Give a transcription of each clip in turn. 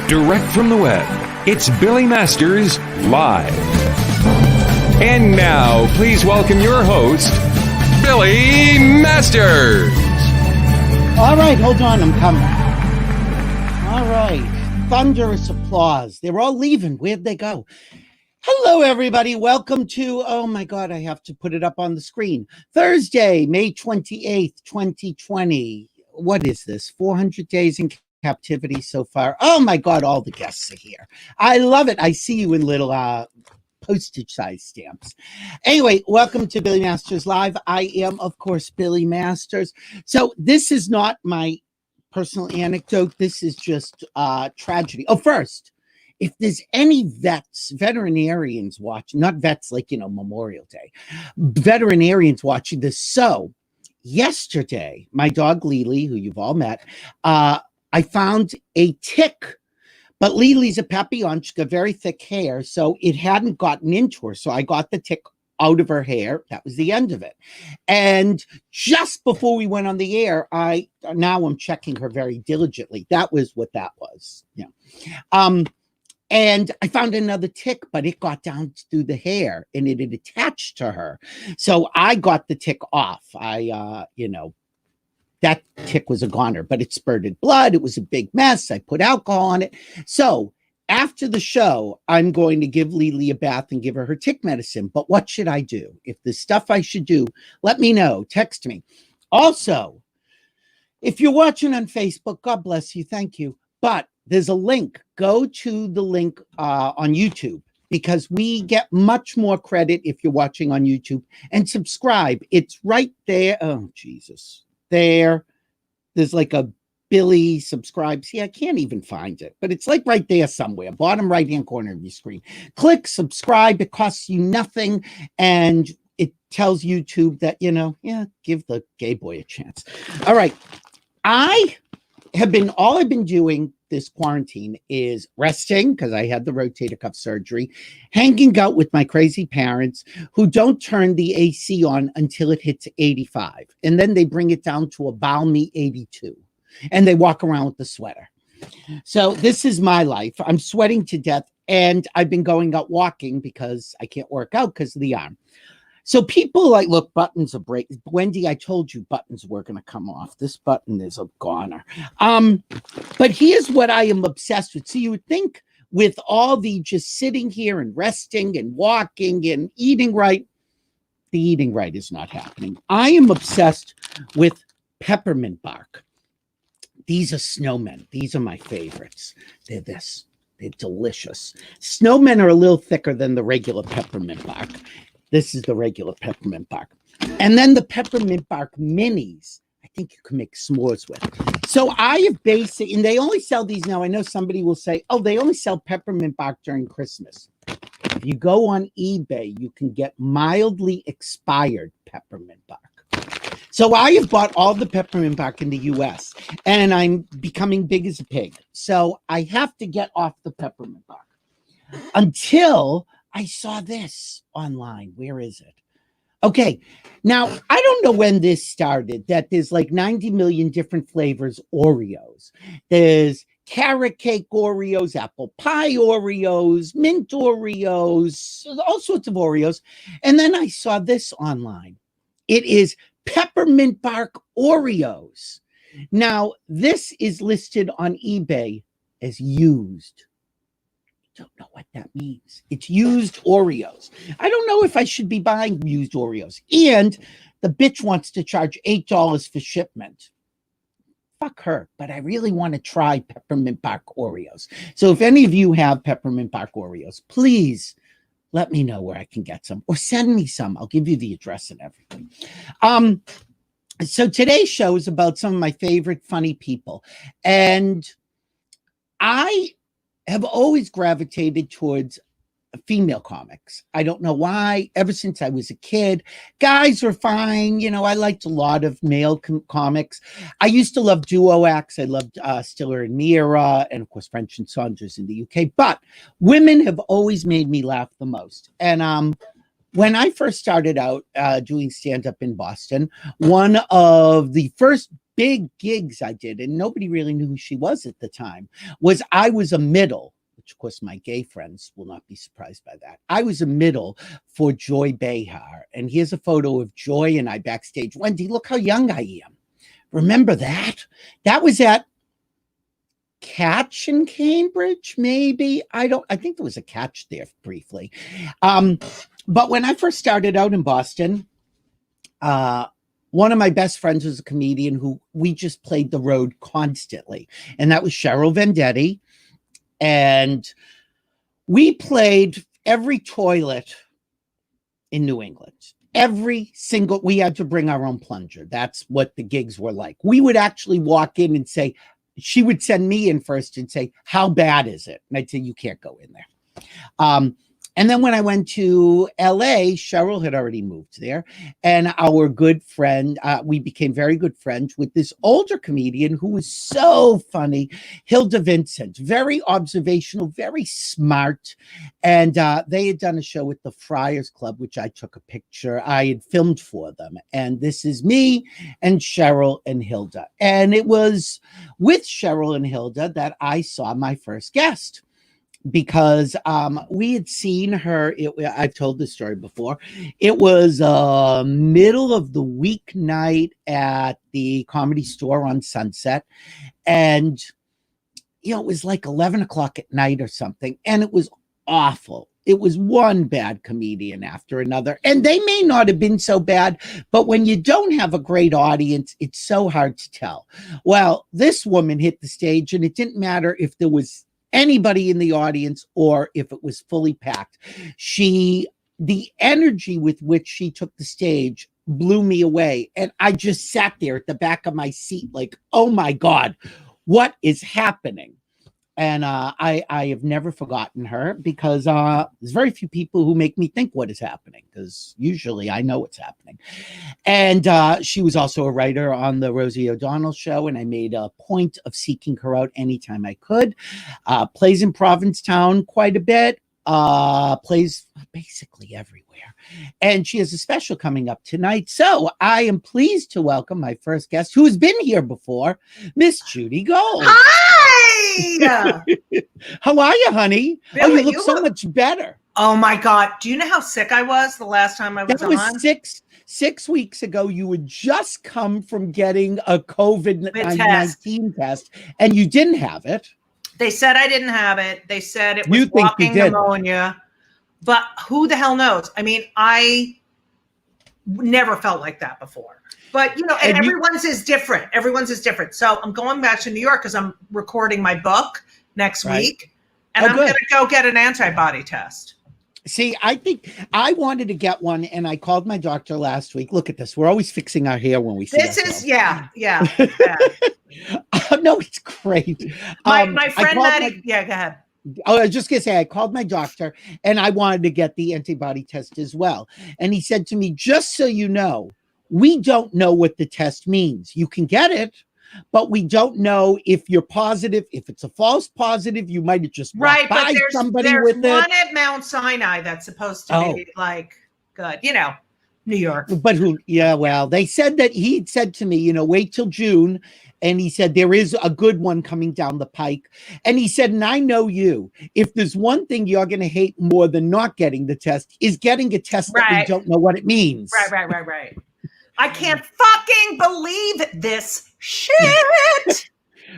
Direct from the web, it's Billy Masters Live. And now, please welcome your host, Billy Masters. All right, hold on, I'm coming. All right, thunderous applause. They're all leaving. Where'd they go? Hello, everybody. Welcome to, oh my God, I have to put it up on the screen. Thursday, May 28th, 2020. What is this? 400 days in captivity so far. Oh my God, all the guests are here. I love it. I see you in little postage size stamps. Anyway, welcome to Billy Masters Live. I am, of course, Billy Masters. So this is not my personal anecdote. This is just tragedy. Oh, first, if there's any veterinarians watching, not vets like, Memorial Day, veterinarians watching this. So yesterday, my dog Lily, who you've all met, I found a tick, but Lily's a papillon. She's got very thick hair, so it hadn't gotten into her. So I got the tick out of her hair. That was the end of it. And just before we went on the air, now I'm checking her very diligently. That was what that was. Yeah. And I found another tick, but it got down through the hair and it had attached to her. So I got the tick off. That tick was a goner, but it spurted blood. It was a big mess. I put alcohol on it. So after the show, I'm going to give Lily a bath and give her tick medicine. But what should I do? If there's stuff I should do, let me know. Text me. Also, if you're watching on Facebook, God bless you. Thank you. But there's a link. Go to the link on YouTube, because we get much more credit if you're watching on YouTube. And subscribe. It's right there. Oh, Jesus. There's like a Billy subscribe. See, I can't even find it, but it's like right there somewhere, bottom right-hand corner of your screen. Click subscribe. It costs you nothing. And it tells YouTube that, give the gay boy a chance. All right. All I've been doing this quarantine is resting, because I had the rotator cuff surgery, hanging out with my crazy parents who don't turn the AC on until it hits 85. And then they bring it down to a balmy 82. And they walk around with the sweater. So this is my life. I'm sweating to death. And I've been going out walking because I can't work out because of the arm. So people like, look, buttons are breaking. Wendy, I told you buttons were going to come off. This button is a goner. But here's what I am obsessed with. So you would think with all the just sitting here and resting and walking and eating right, the eating right is not happening. I am obsessed with peppermint bark. These are snowmen. These are my favorites. They're delicious. Snowmen are a little thicker than the regular peppermint bark. This is the regular peppermint bark. And then the peppermint bark minis, I think you can make s'mores with. So I have and they only sell these now. I know somebody will say, oh, they only sell peppermint bark during Christmas. If you go on eBay, you can get mildly expired peppermint bark. So I have bought all the peppermint bark in the US, and I'm becoming big as a pig. So I have to get off the peppermint bark until I saw this online. Where is it? Okay. Now, I don't know when this started, that there's like 90 million different flavors Oreos. There's carrot cake Oreos, apple pie Oreos, mint Oreos, all sorts of Oreos. And then I saw this online. It is peppermint bark Oreos. Now, this is listed on eBay as used. Don't know what that means. It's used Oreos. I don't know if I should be buying used Oreos. And the bitch wants to charge $8 for shipment. Fuck her. But I really want to try peppermint bark Oreos. So if any of you have peppermint bark Oreos, please let me know where I can get some, or send me some. I'll give you the address and everything. So today's show is about some of my favorite funny people. And I have always gravitated towards female comics. I don't know why. Ever since I was a kid, guys were fine. I liked a lot of male comics. I used to love duo acts. I loved Stiller and Meara, and of course French and Saunders in the UK. But women have always made me laugh the most. And when I first started out doing stand-up in Boston, one of the first big gigs I did, and nobody really knew who she was at the time, was I was a middle, which of course my gay friends will not be surprised by that. I was a middle for Joy Behar. And here's a photo of Joy and I backstage. Wendy, look how young I am. Remember that? That was at Catch in Cambridge, maybe. I think there was a Catch there briefly. But when I first started out in Boston, one of my best friends was a comedian who we just played the road constantly. And that was Cheryl Vendetti. And we played every toilet in New England. We had to bring our own plunger. That's what the gigs were like. We would actually walk in and say, she would send me in first and say, how bad is it? And I'd say, you can't go in there. And then when I went to LA, Cheryl had already moved there. And our good friend, we became very good friends with this older comedian who was so funny, Hilda Vincent, very observational, very smart. And they had done a show with the Friars Club, which I took a picture. I had filmed for them. And this is me and Cheryl and Hilda. And it was with Cheryl and Hilda that I saw my first guest. Because we had seen her, I've told this story before. It was middle of the week night at the Comedy Store on Sunset. And, it was like 11 o'clock at night or something. And it was awful. It was one bad comedian after another. And they may not have been so bad, but when you don't have a great audience, it's so hard to tell. Well, this woman hit the stage, and it didn't matter if there was anybody in the audience or if it was fully packed. The energy with which she took the stage blew me away. And I just sat there at the back of my seat like, oh my God, what is happening? And I have never forgotten her, because there's very few people who make me think what is happening, because usually I know what's happening. And she was also a writer on the Rosie O'Donnell show, and I made a point of seeking her out anytime I could. Plays in Provincetown quite a bit, plays basically everywhere. And she has a special coming up tonight. So I am pleased to welcome my first guest, who has been here before, Miss Judy Gold. Hi! How are you, honey? Billy, you look so much better. Oh my God. Do you know how sick I was the last time I was on? That was 6 weeks ago. You would just come from getting a COVID-19 test, and you didn't have it. They said I didn't have it. They said it was walking pneumonia. But who the hell knows? I mean, I never felt like that before. But, and everyone's is different. Everyone's is different. So I'm going back to New York because I'm recording my book next week. And I'm going to go get an antibody test. See, I think I wanted to get one, and I called my doctor last week. Look at this. We're always fixing our hair when we see this. Yeah. No, it's great. My friend Maddie. Go ahead. I was just going to say, I called my doctor, and I wanted to get the antibody test as well. And he said to me, just so you know, we don't know what the test means. You can get it, but we don't know if you're positive. If it's a false positive, you might have just walked by somebody with it. There's one at Mount Sinai that's supposed to be like good, New York. But they said that he'd said to me, wait till June. And he said, there is a good one coming down the pike. And he said, and I know you, if there's one thing you're going to hate more than not getting the test, is getting a test that we don't know what it means. Right. I can't fucking believe this shit.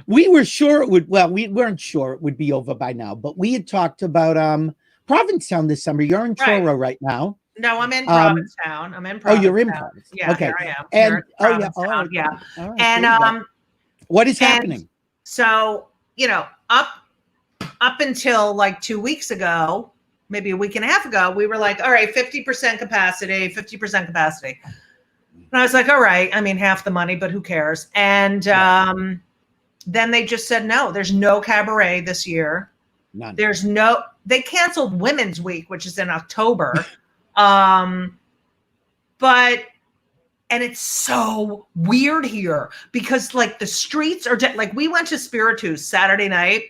We were sure it would. Well, we weren't sure it would be over by now, but we had talked about Provincetown this summer. You're in Truro right now. No, I'm in Provincetown. Oh, you're in Provincetown. Yeah, okay. Here I am. And All right. And what is happening? So, up until like 2 weeks ago, maybe a week and a half ago, we were like, all right, 50% capacity. And I was like, all right, I mean, half the money, but who cares? And then they just said, no, there's no cabaret this year. None. They canceled Women's Week, which is in October. And it's so weird here because like the streets are like we went to Spiritus Saturday night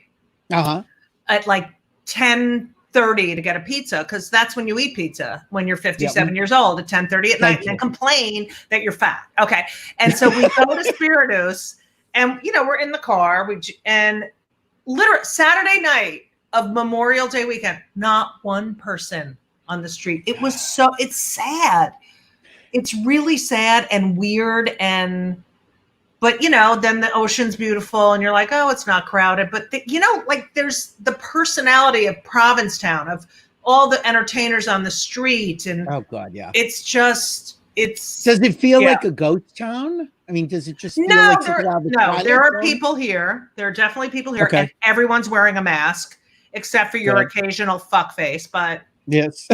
at like 10 10:30 to get a pizza, because that's when you eat pizza when you're 57 years old, at 10:30 at night, and complain that you're fat. Okay. And so we go to Spiritus, and we're in the car, and literally Saturday night of Memorial Day weekend, not one person on the street. It's sad. It's really sad and weird, but then the ocean's beautiful and you're like, oh, it's not crowded. But there's the personality of Provincetown, of all the entertainers on the street. And oh God, yeah. Does it feel like a ghost town? I mean, does it just feel like there are people here. There are definitely people here, and everyone's wearing a mask except for your occasional fuck face. But yes.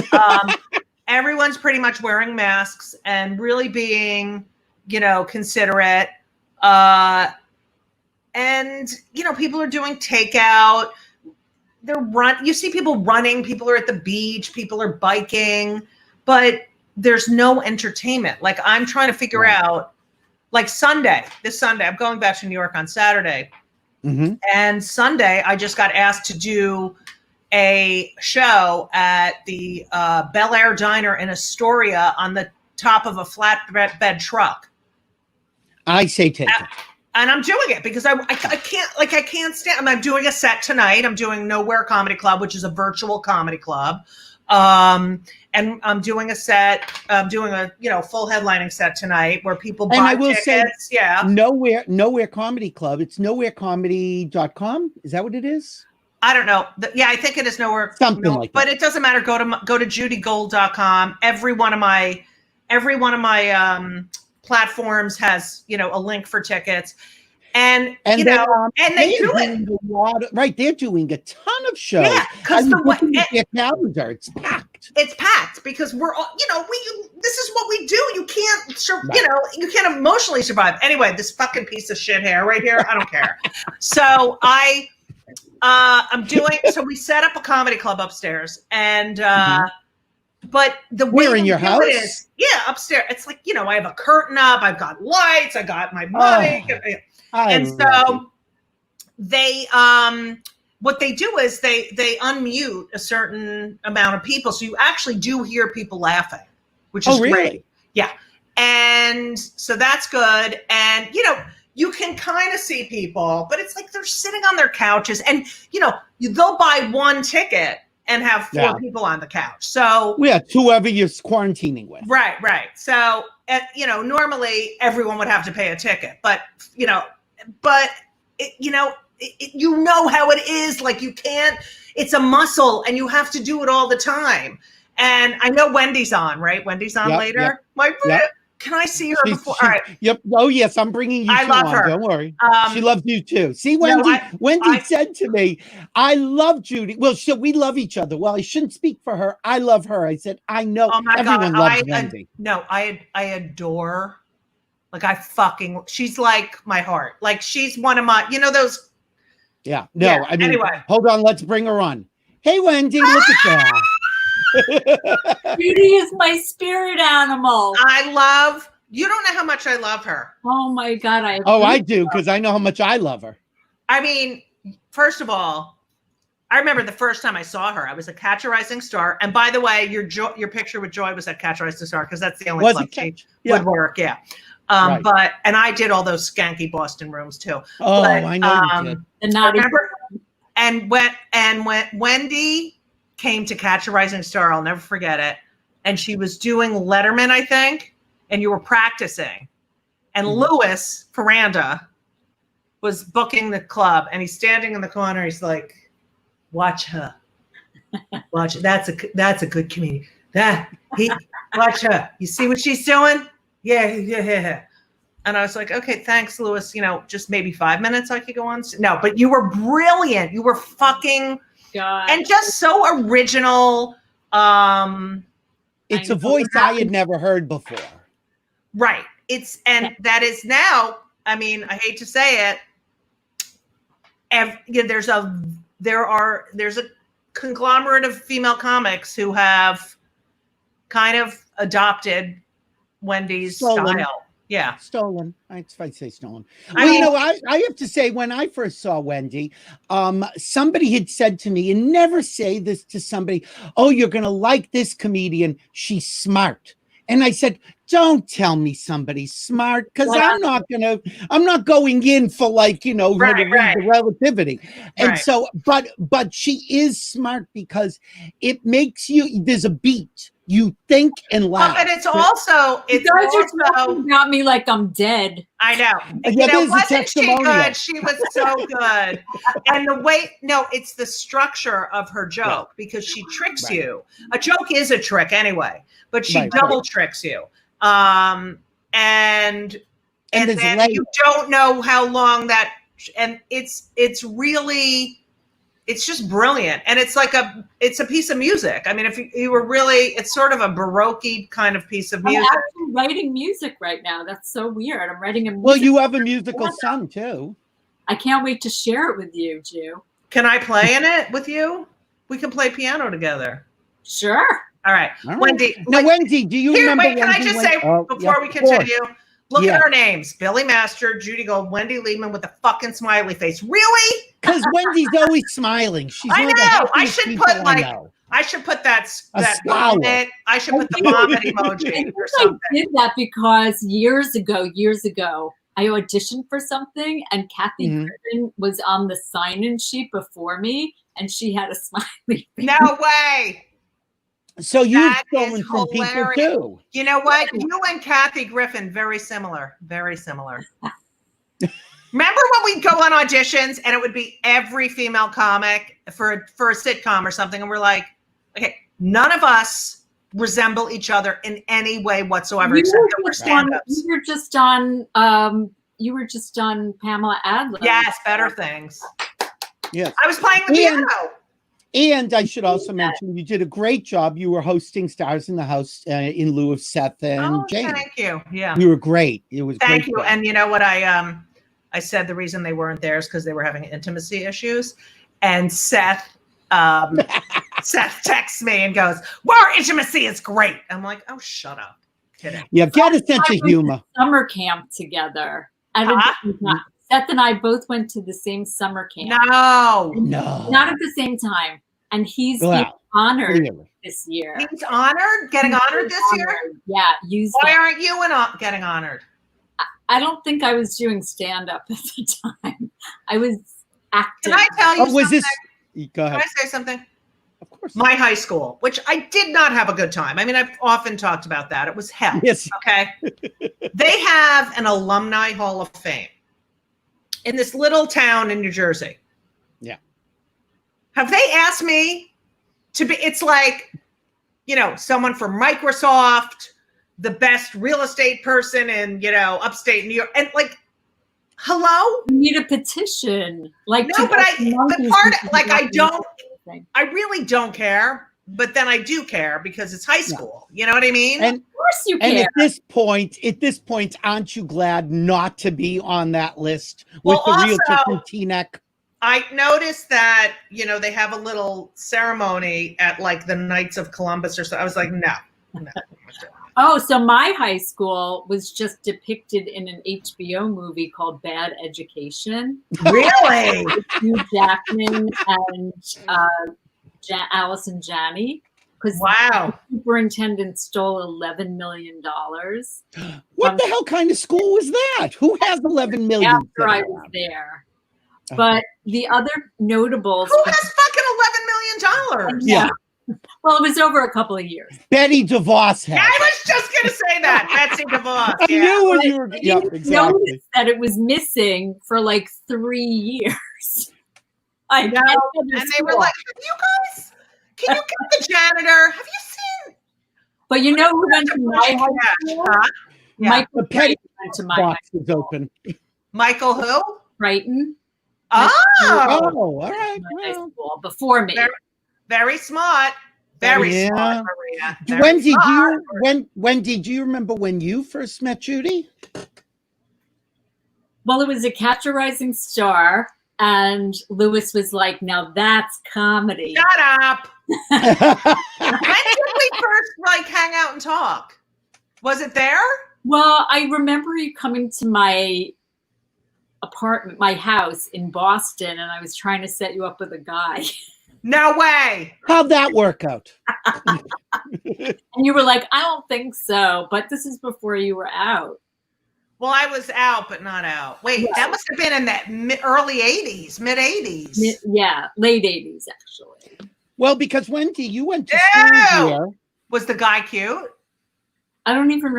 Everyone's pretty much wearing masks and really being, considerate. And people are doing takeout. You see people running, people are at the beach, people are biking, but there's no entertainment. Like, I'm trying to figure out, like, this Sunday, I'm going back to New York on Saturday. Mm-hmm. And Sunday, I just got asked to do a show at the Bel Air Diner in Astoria on the top of a flatbed truck. I say take it. And I'm doing it because I can't stand. I'm doing a set tonight. I'm doing Nowhere Comedy Club, which is a virtual comedy club. And I'm doing a set. I'm doing a full headlining set tonight where people buy tickets. Nowhere Comedy Club. It's nowherecomedy.com. Is that what it is? I don't know. I think it is Nowhere. Something like that. But it doesn't matter. Go to judygold.com. Every one of my platforms has a link for tickets, and they do it. They're doing a ton of shows. Yeah, because their calendar, it's packed. It's packed because we're all this is what we do. You can't you can't emotionally survive. Anyway, this fucking piece of shit hair right here, I don't care. So I'm doing. So we set up a comedy club upstairs, and. But the way we're in your house is, upstairs. It's like, I have a curtain up, I've got lights, I got my mic. And so they, what they do is they unmute a certain amount of people. So you actually do hear people laughing, which is great. Yeah. And so that's good. And, you can kind of see people, but it's like they're sitting on their couches, and, they'll buy one ticket and have four people on the couch. So whoever you're quarantining with. Right. So, normally everyone would have to pay a ticket, but how it is. Like, you can't. It's a muscle, and you have to do it all the time. And I know Wendy's on, right? Wendy's on later. Can I see her before? All right. Yep. Oh, yes. I'm bringing you. I love her. Don't worry. She loves you too. See, Wendy. Wendy said to me, "I love Judy." Well, we love each other. Well, I shouldn't speak for her. I love her. I said, "I know." Oh my everyone God. loves Wendy. I adore. Like, she's like my heart. Like, she's one of my. Those. Yeah. No. Yeah, I mean, anyway. Hold on. Let's bring her on. Hey, Wendy. Look at that. Judy is my spirit animal. You don't know how much I love her. Oh my God. I do, because I know how much I love her. I mean, first of all, I remember the first time I saw her, I was at Catch a Rising Star. And by the way, your picture with Joy was at Catch a Rising Star, because that's the only place she would work. Yeah. Right. And I did all those skanky Boston rooms too. Oh, but, I know you did. Remember, and when Wendy came to Catch a Rising Star, I'll never forget it. And she was doing Letterman, I think, and you were practicing. And Louis Ferranda was booking the club, and he's standing in the corner. He's like, "Watch her, watch her. That's a good comedian. Watch her. You see what she's doing? Yeah." And I was like, "Okay, thanks, Louis. Just maybe 5 minutes I could go on." No, but you were brilliant. You were fucking. God. And just so original. It's a voice I had never heard before. Right. That is now, I mean, I hate to say it. There's a conglomerate of female comics who have kind of adopted Wendy's style. Yeah. Stolen. If I say stolen. I Well, mean- I have to say, when I first saw Wendy, somebody had said to me, and never say this to somebody, oh, you're going to like this comedian. She's smart. And I said, don't tell me somebody's smart, because I'm not going in for her to read the relativity. And Right. so, but she is smart because it makes there's a beat. You think and laugh. But it's also, You guys are talking about me like I'm dead. I know. Wasn't she good? She was so good. And the way, it's the structure of her joke, because she tricks you. A joke is a trick anyway, but she double tricks you. And then you don't know how long that, and it's really, it's just brilliant. And it's it's a piece of music. I mean, if you were really, it's sort of a Baroque kind of piece of music. I'm actually writing music right now. That's so weird. I'm writing a music. Well, you have a musical son too. I can't wait to share it with you, Jew. Can I play in it with you? We can play piano together. Sure. All right. Wendy. Now, Wendy, do you remember? Wait, can I just say before we continue? Look at our names: Billy Master, Judy Gold, Wendy Liebman with a fucking smiley face. Really? Because Wendy's always smiling. She's I know. I should put I should put that vomit. I should put the vomit emoji or something. I did that because years ago, I auditioned for something, and Kathy Griffin was on the sign-in sheet before me, and she had a smiley face. No way. So you've stolen from people too. You know what? You and Kathy Griffin, very similar. Very similar. Remember when we'd go on auditions and it would be every female comic for a sitcom or something, and we're like, okay, none of us resemble each other in any way whatsoever, except that we're stand-ups. You were just on Pamela Adler. Yes, Better Things. Yes. I was playing the piano. And I should also mention, you did a great job. You were hosting Stars in the House in lieu of Seth and Jane. Thank you. Yeah. You were great. It was great. Thank you. And you know what? I said the reason they weren't there is because they were having intimacy issues. And Seth texts me and goes, well, our intimacy is great. I'm like, oh, shut up. Kidding. Yeah, get a sense of humor. Summer camp together. Seth and I both went to the same summer camp. No. Not at the same time. And he's being honored this year. He's honored? Getting honored this year? Yeah. Why aren't you getting honored? I don't think I was doing stand-up at the time. I was acting. Can I tell you something? Go ahead. Can I say something? Of course. My high school, which I did not have a good time. I mean, I've often talked about that. It was hell. Yes. Okay. They have an alumni hall of fame in this little town in New Jersey. Yeah. Have they asked me to be, it's like, someone from Microsoft, the best real estate person in, upstate New York. And hello? You need a petition. I really don't care, but then I do care because it's high school. You know what I mean? And, of course you care. And at this point, aren't you glad not to be on that list with the realtor from Teaneck? I noticed that, they have a little ceremony at the Knights of Columbus or so. I was like, no. Oh, so my high school was just depicted in an HBO movie called Bad Education. Really? With Hugh Jackman and Allison Janney. Because the superintendent stole $11 million. What the hell kind of school was that? Who has $11 million? After I was there. But the other notables. Who has fucking $11 million? Yeah. Well, it was over a couple of years. Betty DeVos had. I was just going to say that. Betsy DeVos. I knew when you were. Yeah, exactly. Noticed that it was missing for 3 years. I know. And they were like, you guys, can you get the janitor? Have you seen? But who went to my high school? Yeah. Michael Crichton went to my box high is open. Michael who? Crichton. Oh, all right. High school before me. Very smart. Very smart, Maria. Wendy, Wendy, do you remember when you first met Judy? Well, it was a Catch a Rising Star, and Lewis was like, "Now that's comedy." Shut up. When did we first hang out and talk? Was it there? Well, I remember you coming to my apartment, my house in Boston, and I was trying to set you up with a guy. No way. How'd that work out? And you were like, I don't think so, but this is before you were out. Well, I was out, but not out. Wait, Yeah. that must have been in the early 80s, mid 80s. Yeah, late 80s, actually. Well, because Wendy, you went to school here. Was the guy cute? I don't even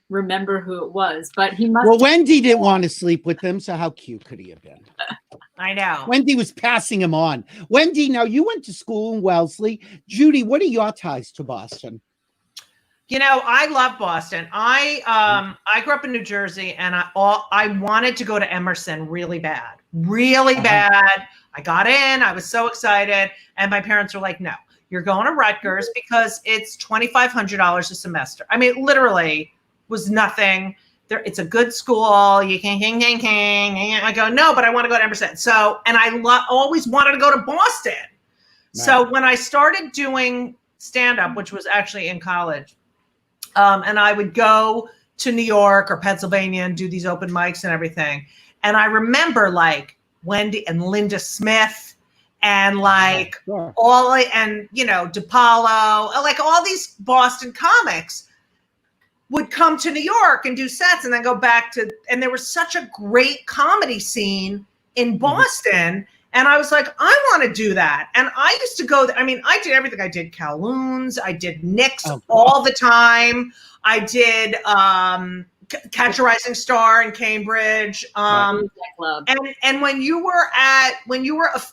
remember who it was, but he must. Well, Wendy didn't want to sleep with him, so how cute could he have been? I know. Wendy was passing him on. Wendy, now you went to school in Wellesley. Judy, what are your ties to Boston? You know, I love Boston. I grew up in New Jersey, and I wanted to go to Emerson really bad, really bad. I got in. I was so excited, and my parents were like, "No, you're going to Rutgers because it's $2,500 a semester." I mean, it literally was nothing. There, it's a good school. You can I go, no, but I want to go to Emerson. So, and I always wanted to go to Boston. Right. So when I started doing stand-up, which was actually in college, and I would go to New York or Pennsylvania and do these open mics and everything. And I remember like Wendy and Linda Smith and like DePaulo, like all these Boston comics would come to New York and do sets and then go back to, and there was such a great comedy scene in Boston. And I was like, I want to do that. And I used to go, I mean, I did everything. I did Kowloon's, I did Nick's all the time. I did Catch a Rising Star in Cambridge. And when you were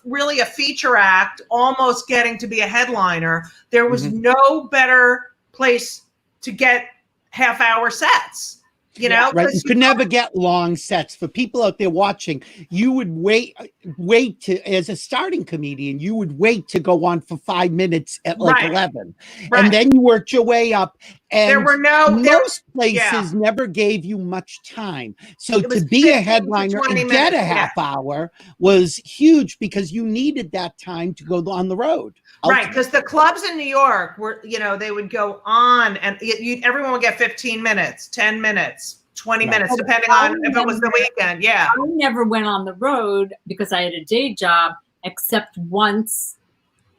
really a feature act, almost getting to be a headliner, there was no better place to get half-hour sets, you know? Right. You could never get long sets. For people out there watching, you would wait to, as a starting comedian, you would wait to go on for 5 minutes at like 11. Right. And then you worked your way up. And there were most places never gave you much time. So to be a headliner and get a half hour was huge because you needed that time to go on the road. Right, because the clubs in New York were, you know, they would go on and everyone would get 15 minutes, 10 minutes, 20 minutes, depending on if it was the weekend. Yeah. I never went on the road because I had a day job, except once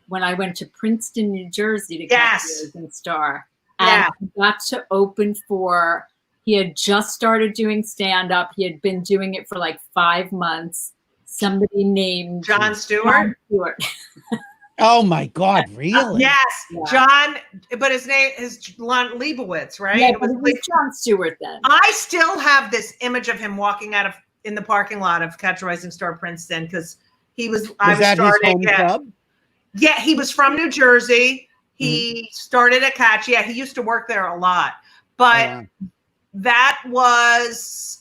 when I went to Princeton, New Jersey to get the Rising Star. And he got to open for, he had just started doing stand-up. He had been doing it for like 5 months. Somebody named Jon Stewart. Oh my God, really? Yes, John, but his name is John Leibowitz, right? Yeah, it was Jon Stewart then. I still have this image of him walking out of in the parking lot of Catch a Rising Star Princeton because he was. I was that starting, his home club? Yeah, he was from New Jersey. He started at Catch. Yeah, he used to work there a lot, but that was.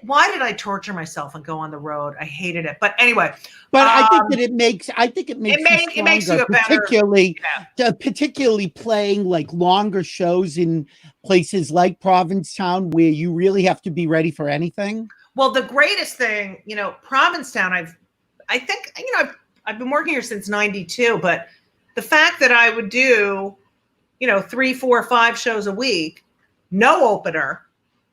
Why did I torture myself and go on the road? I hated it. But anyway. But I think that it makes you stronger, particularly playing like longer shows in places like Provincetown where you really have to be ready for anything. Well, the greatest thing, you know, Provincetown, I think, you know, I've been working here since 92, but the fact that I would do, you know, 3, 4, 5 shows a week, no opener.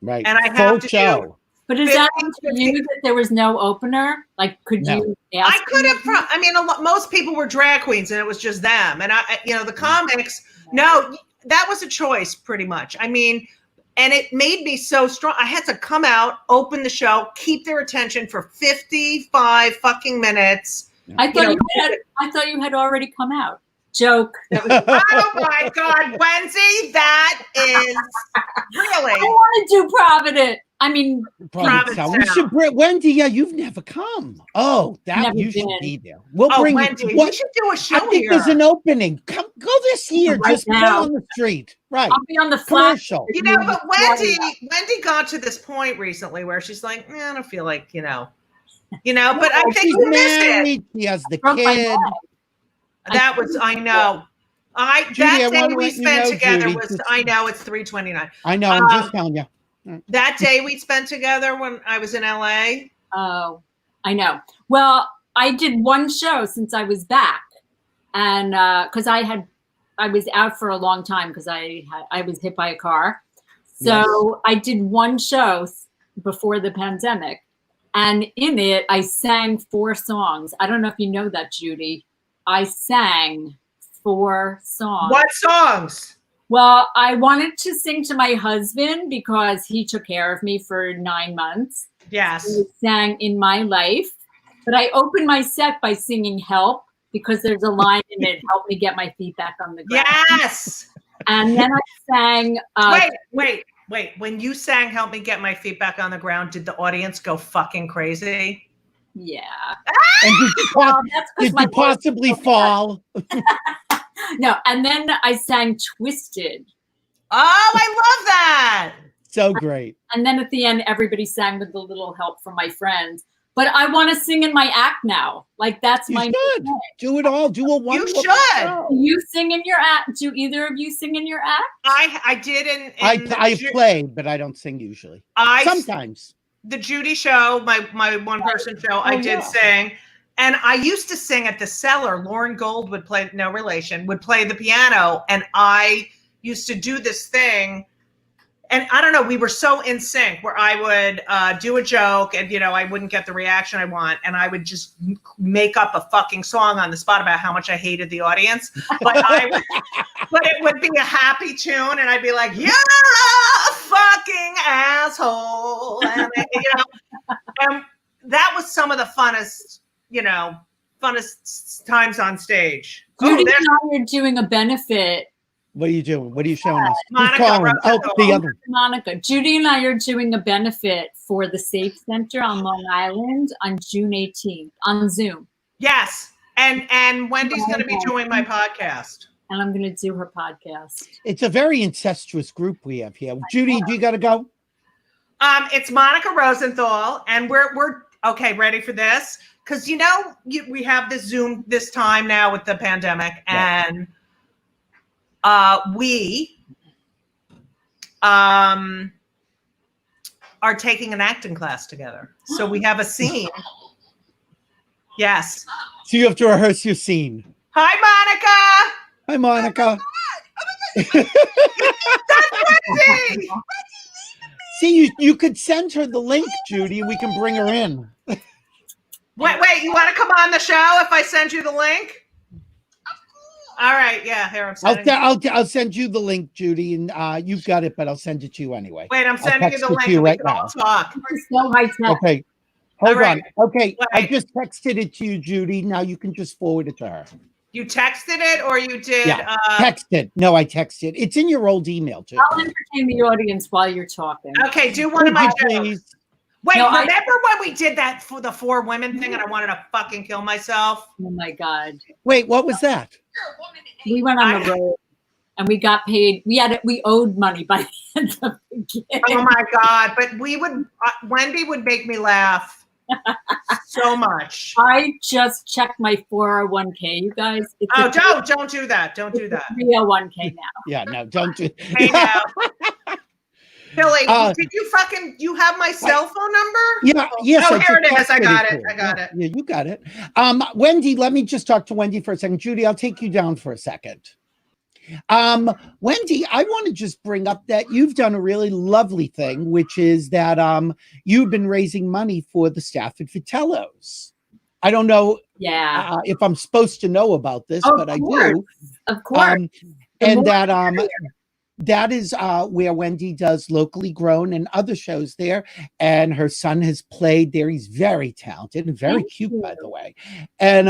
Right. And I have to do. But is that for you that there was no opener? Like, could you ask? I could have. I mean, most people were drag queens, and it was just them. And you know, the comics. No, that was a choice, pretty much. I mean, and it made me so strong. I had to come out, open the show, keep their attention for 55 fucking minutes. I thought you had already come out. Joke. That was, oh my God, Wendy, that is really. I want to do Providence. I mean, Provincetown. We should bring Wendy. Yeah, you've never come. Oh, you should be there. We'll bring Wendy. We should do a show here. I think there's an opening. Go this year. Just now. On the street. Right. I'll be on the commercial. You know, but Wendy got to this point recently where she's like, I don't feel like, you know. But I think you missed it. She has the kid. That was, I know. That day we spent together was, I know it's 3:29. I know. I'm just telling you. That day we spent together when I was in LA. Oh, I know. Well, I did one show since I was back, and because I was out for a long time because I was hit by a car. So I did one show before the pandemic, and in it I sang 4 songs. I don't know if you know that, Judy. I sang 4 songs. What songs? Well, I wanted to sing to my husband because he took care of me for 9 months. Yes. So I sang In My Life, but I opened my set by singing Help because there's a line in it, help me get my feet back on the ground. Yes. And then I sang. Wait. When you sang Help Me Get My Feet Back on the Ground, did the audience go fucking crazy? Yeah. And did you possibly fall? No, and then I sang Twisted. Oh, I love that. So great. And then at the end, everybody sang with a little help from my friends. But I want to sing in my act now. Like, that's my should. Do it all. Do a one. You should. Do you sing in your act? Do either of you sing in your act? I did I play, but I don't sing usually. Sometimes. The Judy show, my one person show, I did sing. And I used to sing at the Cellar. Lauren Gold would play, no relation, would play the piano. And I used to do this thing. And I don't know, we were so in sync where I would do a joke and, I wouldn't get the reaction I want. And I would just make up a fucking song on the spot about how much I hated the audience. But it would be a happy tune. And I'd be like, you're a fucking asshole. And, and that was some of the funnest times on stage. Judy and I are doing a benefit. What are you doing? What are you showing us? Monica. Judy and I are doing a benefit for the Safe Center on Long Island on June 18th on Zoom. Yes. And Wendy's going to be doing my podcast. And I'm going to do her podcast. It's a very incestuous group we have here. Judy, do you got to go? It's Monica Rosenthal, and we're okay. Ready for this? Because we have this Zoom this time now with the pandemic, and we are taking an acting class together. So we have a scene. Yes. So you have to rehearse your scene. Hi, Monica. Hi, Monica. Oh my God. That's Wendy. See, you could send her the link, Judy, and we can bring her in. Wait, you want to come on the show if I send you the link? All right, yeah, here I'm sending I'll send you the link, Judy, and you've got it, but I'll send it to you anyway. Wait, I'm sending you the link. You right now. Talk. Okay, hold on. Okay, wait. I just texted it to you, Judy. Now you can just forward it to her. You texted it, or you did? Yeah, texted. No, I texted. It's in your old email too. I'll entertain the audience while you're talking. Okay, do one of my jokes. Wait, remember when we did that for the 4 women thing and I wanted to fucking kill myself? Oh my God. Wait, what was that? We went on the road and we got paid. We owed money by the end of the game. Oh my God. But Wendy would make me laugh so much. I just checked my 401k, you guys. Don't do that. Don't do that. 301k now. Yeah, no, don't do that. Hey, now. Billy, did you have my cell phone number? Yeah, yes. Oh, here it is. I got it. Yeah, you got it. Wendy, let me just talk to Wendy for a second. Judy, I'll take you down for a second. Wendy, I want to just bring up that you've done a really lovely thing, which is that you've been raising money for the staff at Vitello's. I don't know if I'm supposed to know about this, but I do. Of course. And that is where Wendy does Locally Grown and other shows there. And her son has played there. He's very talented and very cute, by the way. And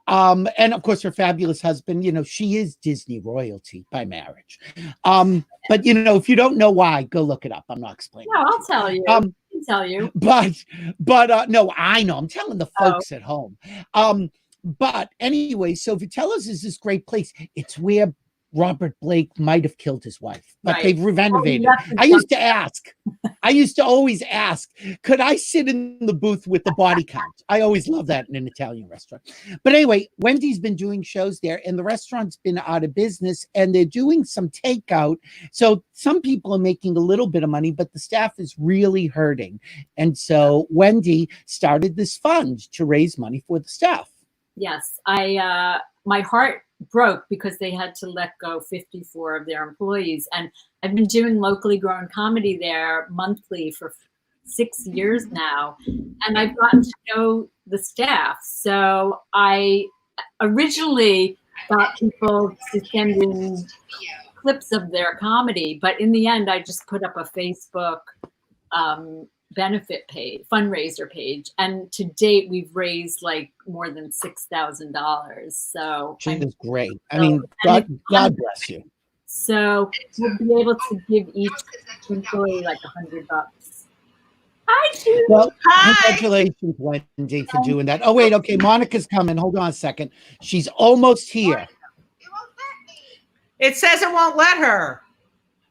of course, her fabulous husband, she is Disney royalty by marriage. But, if you don't know why, go look it up. I'm not explaining. No, I'll tell you. I can tell you. But no, I know. I'm telling the folks at home. But anyway, so Vitello's is this great place. It's where Robert Blake might have killed his wife, but they've renovated. I used to always ask, could I sit in the booth with the body count? I always love that in an Italian restaurant. But anyway, Wendy's been doing shows there and the restaurant's been out of business and they're doing some takeout. So some people are making a little bit of money, but the staff is really hurting. And so Wendy started this fund to raise money for the staff. Yes, my heart broke because they had to let go 54 of their employees. And I've been doing locally grown comedy there monthly for 6 years now, and I've gotten to know the staff. So I originally got people to send in clips of their comedy, but in the end, I just put up a Facebook benefit page, fundraiser page, and to date, we've raised like more than $6,000. So she is great. I mean, God bless you. So we'll be able to give each employee like $100. Hi, Judy. Well, congratulations, Wendy, for doing that. Oh, wait. Okay. Monica's coming. Hold on a second. She's almost here. It says it won't let her.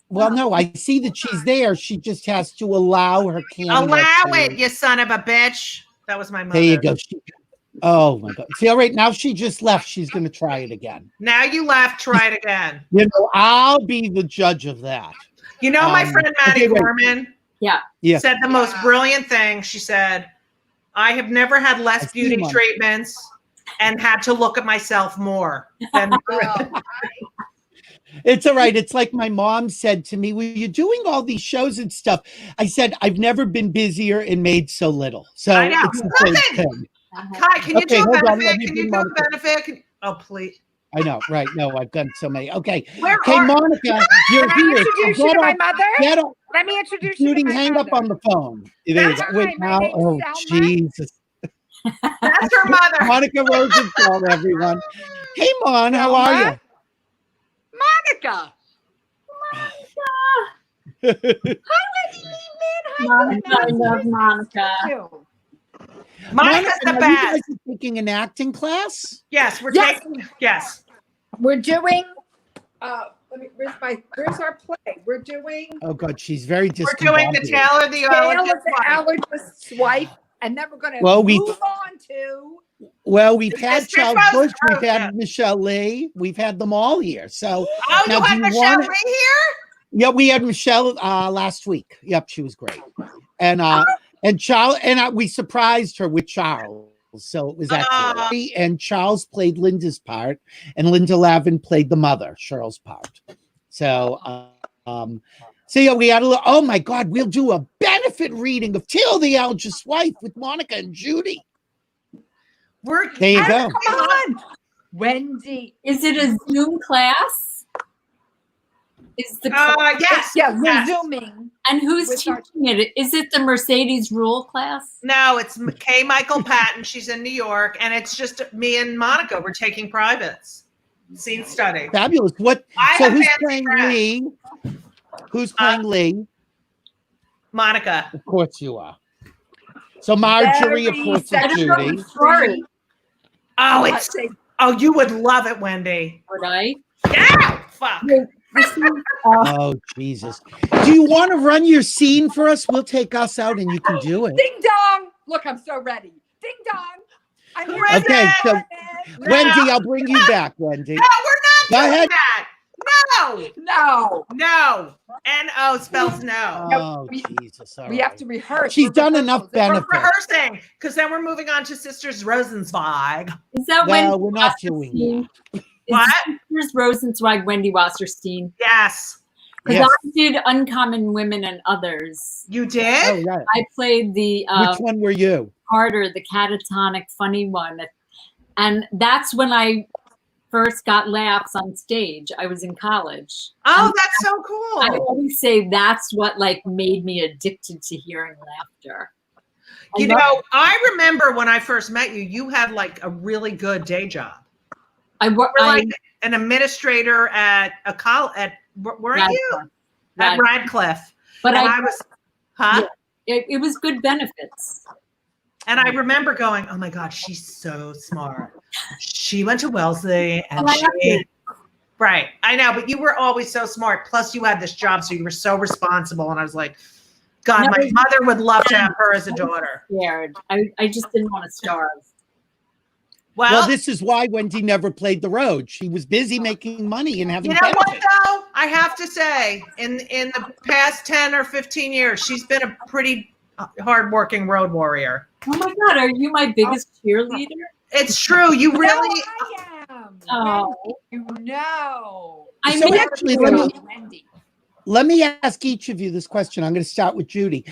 Well, no, I see that she's there. She just has to allow her camera. Allow it, you son of a bitch. That was my mother. There you go. Oh, my God. See, all right. Now she just left. She's going to try it again. Now you left. Try it again. You know, I'll be the judge of that. You know, my friend Maddie Gorman said the most brilliant thing. She said, I have never had less beauty treatments and had to look at myself more than It's all right. It's like my mom said to me, well, you're doing all these shows and stuff. I said, I've never been busier and made so little. So I know. It's the same thing. Kai, can you do a benefit? Can you do a benefit? Oh, please. I know, right? No, I've done so many. Okay. Okay, Monica, you're Can here. I introduce you to my mother? Let me introduce you Judy, to my hang mother. up on the phone. There you go. Wait, now. Oh, Jesus. That's her mother. Monica Rosenthal, everyone. Hey, Mon, how are you? Monica. Monica. Hi, Wendy Liebman. Hi, Monica, I love Monica. Monica's the you best. guys are taking an acting class? Yes, we're taking. Yes, we're doing. Where's our play? We're doing. Oh God, she's very discombobulated. We're doing the Tale of the Allergist's Wife, and then we're going to move on to. Well, we've had Charles Bush, we've had Michelle Lee, we've had them all here. So, you had Michelle Lee here? Yeah, we had Michelle last week. Yep, she was great, and Charles we surprised her with Charles. So it was actually, and Charles played Linda's part, and Linda Lavin played the mother, Cheryl's part. So, yeah, we had oh my God, we'll do a benefit reading of Till the Allergist's Wife with Monica and Judy. There you go. Come on, Wendy. Is it a Zoom class? Is the yes, we're zooming. And who's teaching it? Is it the Mercedes Rule class? No, it's Kay Michael Patton. She's in New York, and it's just me and Monica. We're taking privates. Scene study. Fabulous. What? So who's playing Lee? Who's playing Lee? Monica. Of course you are. So Marjorie, of course, is Judy. Sorry. Oh, you would love it, Wendy. Would I? Yeah. Fuck. Oh, Jesus. Do you want to run your scene for us? We'll take us out and you can do it. Ding dong. Look, I'm so ready. Ding dong. I'm okay, so Wendy, I'll bring you back, Wendy. No, we're not doing that. No. N-O spells no. Oh, Jesus. We have to rehearse. She's done enough benefits. We're rehearsing, because then we're moving on to Sisters Rosenzweig. Is that No, we're not doing that. What? Sisters Rosenzweig, Wendy Wasserstein. Yes. Because I did Uncommon Women and Others. You did? Oh, yeah. I played the Which one were you? Carter, the catatonic funny one. And that's when I first got laughs on stage. I was in college. Oh, that's so cool. I always say that's what made me addicted to hearing laughter. I remember when I first met you, you had a really good day job. You were an administrator at a college weren't you? At Radcliffe. But I was, huh? Yeah, it was good benefits. And I remember going, oh my God, she's so smart. She went to Wellesley and right. I know, but you were always so smart. Plus you had this job, so you were so responsible. And I was like, God, my mother would love to have her as a daughter. Scared. I just didn't want to starve. Well, this is why Wendy never played the road. She was busy making money and having benefits. What though? I have to say, in the past 10 or 15 years, she's been a pretty hardworking road warrior. Oh my God, are you my biggest cheerleader? It's true. You really. I am. Oh. You know. I So mean, actually, Wendy. let me ask each of you this question. I'm going to start with Judy.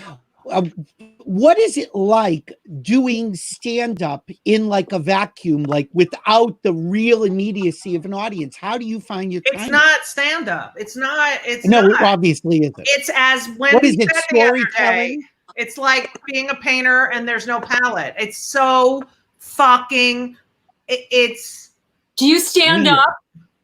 What is it like doing stand-up in like a vacuum, like without the real immediacy of an audience? How do you find your timing? It's not stand-up. It's not. No, not. it obviously isn't. It's as Wendy what is it? said the other day. Storytelling? It's like being a painter and there's no palette. It's so fucking. It's. Do you stand weird. up?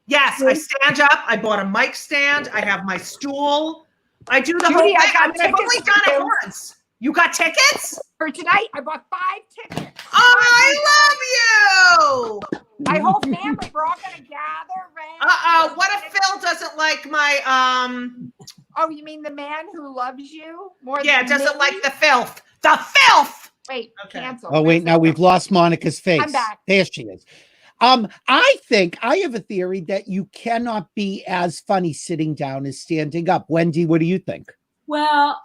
Yes, I stand up. I bought a mic stand. I have my stool. I do the Judy, whole thing. I got I've only tickets done it to- once. You got tickets? For tonight, I bought 5 tickets. Oh, I love you. My whole family, we're all gonna gather around. Uh-oh. What if Phil doesn't like my Oh, you mean the man who loves you more than doesn't me? like the filth. The filth. Wait, Okay. cancel. Oh, wait, now we've lost Monica's face. I'm back. There she is. I think I have a theory that you cannot be as funny sitting down as standing up. Wendy, what do you think? Well,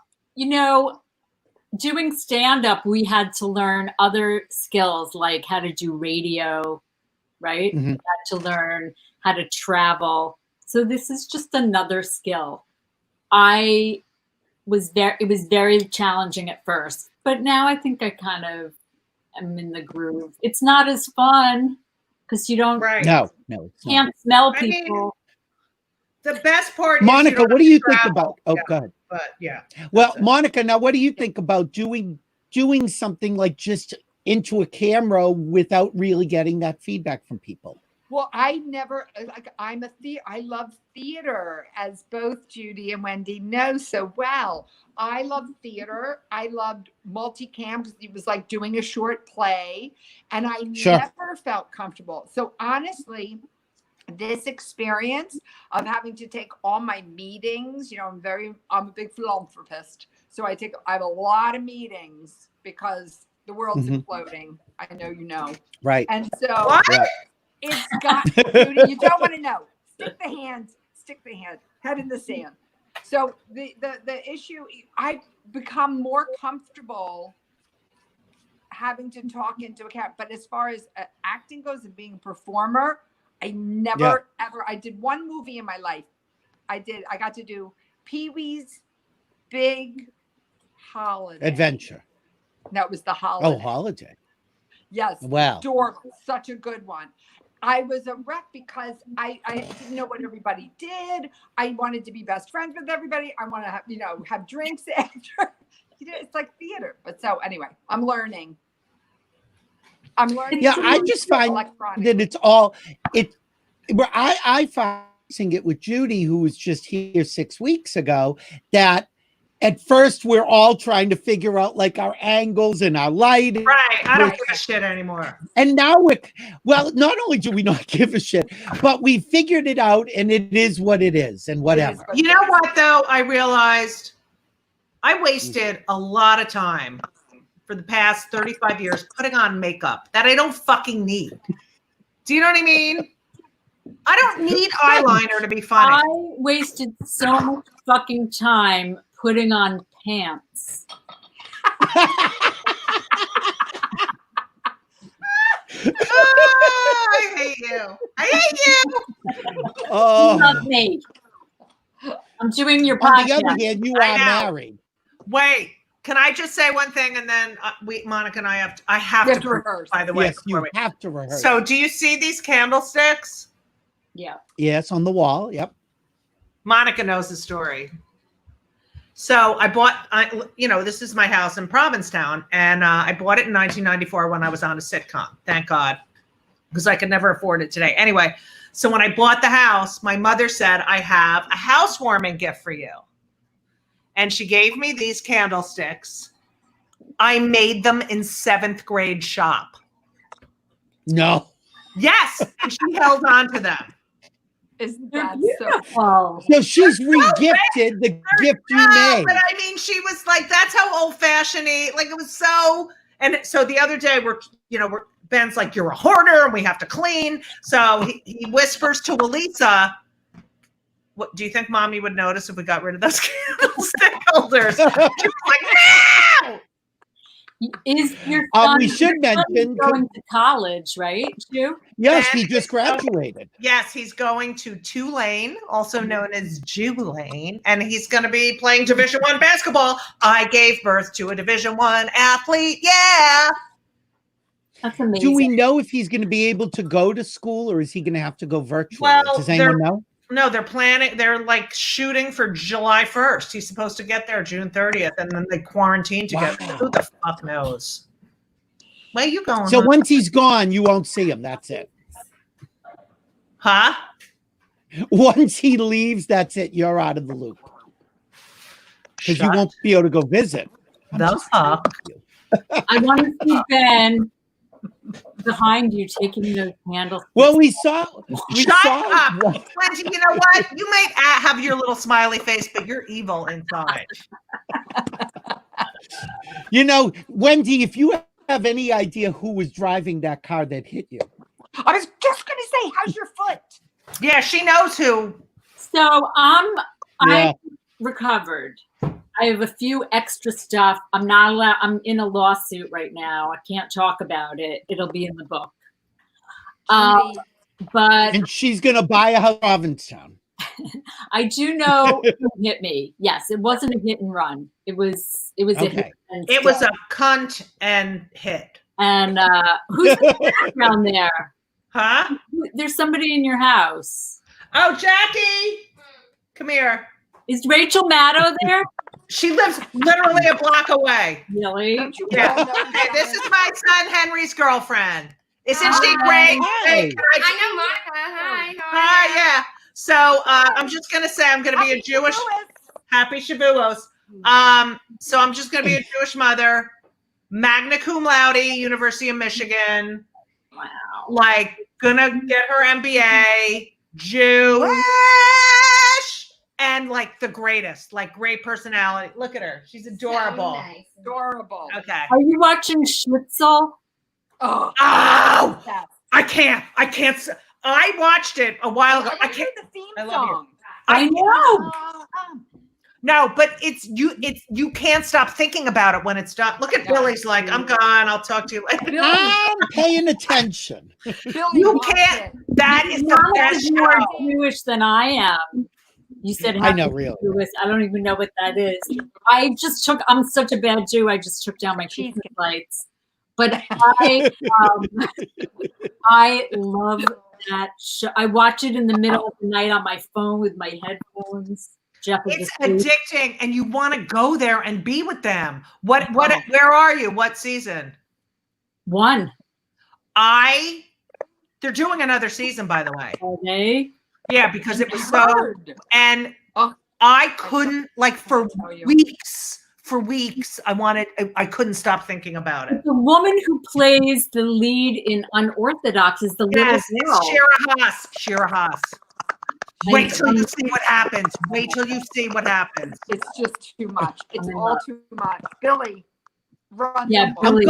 doing stand-up, we had to learn other skills like how to do radio, right? Mhm. We had to learn how to travel. So this is just another skill. It was very challenging at first, but now I think I kind of am in the groove. It's not as fun because you don't No, it's not. can't smell I mean, people. The best part Monica, is you what do you think travel. about? Oh, Yeah, go ahead. But yeah. Well, that's it. Monica, now what do you think about doing something like just into a camera without really getting that feedback from people? Well, I never I love theater, as both Judy and Wendy know so well. I love theater. I loved multicam because it was like doing a short play, and I never felt comfortable. So honestly, this experience of having to take all my meetings, I'm a big philanthropist. So I have a lot of meetings because the world's imploding. I know you know. Right. And so Yeah. it's got, Judy, you don't want to know. Stick the hand, head in the sand. So the issue, I've become more comfortable having to talk into a camera. But as far as acting goes and being a performer, I never, ever, I did one movie in my life. I got to do Pee-wee's Big Holiday. Adventure. That was the holiday. Oh, holiday. Yes. Wow. Adorable. Such a good one. I was a wreck because I didn't know what everybody did. I wanted to be best friends with everybody. I want to have, have drinks after. It's like theater. But so anyway, I'm learning. Yeah, I just find that it's all I find it with Judy, who was just here 6 weeks ago, that at first we're all trying to figure out like our angles and our lighting. Right. I don't give a shit anymore. And now not only do we not give a shit, but we figured it out and it is what it is and whatever. You know what though? I realized I wasted a lot of time for the past 35 years putting on makeup that I don't fucking need. Do you know what I mean? I don't need eyeliner to be funny. I wasted so much fucking time putting on pants. I hate you. I hate you. Oh. Love me. I'm doing your On podcast. the other hand, you are married. Wait, can I just say one thing and then Monica and I have to rehearse, by the way. Yes, you have to rehearse. So do you see these candlesticks? Yeah. Yes, on the wall. Yep. Monica knows the story. So I bought, this is my house in Provincetown, and I bought it in 1994 when I was on a sitcom. Thank God, because I could never afford it today. Anyway, so when I bought the house, my mother said, I have a housewarming gift for you. And she gave me these candlesticks. I made them in 7th grade shop. No. Yes. And she held on to them. Isn't that beautiful? So she's re-gifted the gift you made. But I mean, she was like, that's how old-fashioned like it was so. And so the other day Ben's like, you're a hoarder and we have to clean. So he whispers to Elisa, what do you think mommy would notice if we got rid of those candlestick holders? She was like, no! Is your son, we should mention going to college, right, Ju? Yes, he just graduated. Yes, he's going to Tulane, also known as Julane, and he's going to be playing Division I basketball. I gave birth to a Division I athlete. Yeah. That's amazing. Do we know if he's going to be able to go to school, or is he going to have to go virtually? Well, does anyone know? No, they're planning. They're like shooting for July 1st. He's supposed to get there June 30th, and then they quarantine together. Wow. Who the fuck knows? Where you going? So once he's gone, you won't see him. That's it. Huh? Once he leaves, that's it. You're out of the loop. Because you won't be able to go visit. The fuck? I want to see Ben behind you taking those candles. Well, we saw. Shut up. Wendy, you know what? You might have your little smiley face, but you're evil inside. You know, Wendy, if you have any idea who was driving that car that hit you. I was just going to say, how's your foot? Yeah, she knows who. So I recovered. I have a few extra stuff. I'm not allowed. I'm in a lawsuit right now. I can't talk about it. It'll be in the book. But and she's gonna buy a house in Provincetown. I do know who hit me. Yes, it wasn't a hit and run. It was a hit. It was a cunt and hit. And who's down there? Huh? There's somebody in your house. Oh, Jackie, come here. Is Rachel Maddow there? She lives literally a block away. Really? Yeah. Hey, this is my son Henry's girlfriend. Isn't she great? Hey, I know Monica. Hi. Hi, yeah. So I'm just gonna say I'm gonna be a Jewish happy Shavuos. So I'm just gonna be a Jewish mother, magna cum laude, University of Michigan. Wow. Like gonna get her MBA, Jewish. And like the greatest, like great personality. Look at her. She's adorable. So nice. Adorable. Okay. Are you watching Schnitzel? Oh, I can't. I watched it a while ago. I can't. The theme I love you. song. I know. No, but it's you can't stop thinking about it when it's done. Look at Billy's like, I'm gone. I'll talk to you later. I'm paying attention. You can't. That is the best You're more show. Jewish than I am. You said I know, really. Jewish. I don't even know what that is. I'm such a bad Jew. I just took down my cheese lights. But I love that show. I watch it in the middle of the night on my phone with my headphones. Jeff is It's asleep. addicting, and you want to go there and be with them. What? Where are you? What season? 1. They're doing another season, by the way. Are they? Yeah, because it was so, and I couldn't like for weeks. I couldn't stop thinking about it. The woman who plays the lead in Unorthodox is the little Yes, girl. it's Shira Haas. Wait till you see what happens. It's just too much. It's all too much. Billy, run. Yeah, Billy.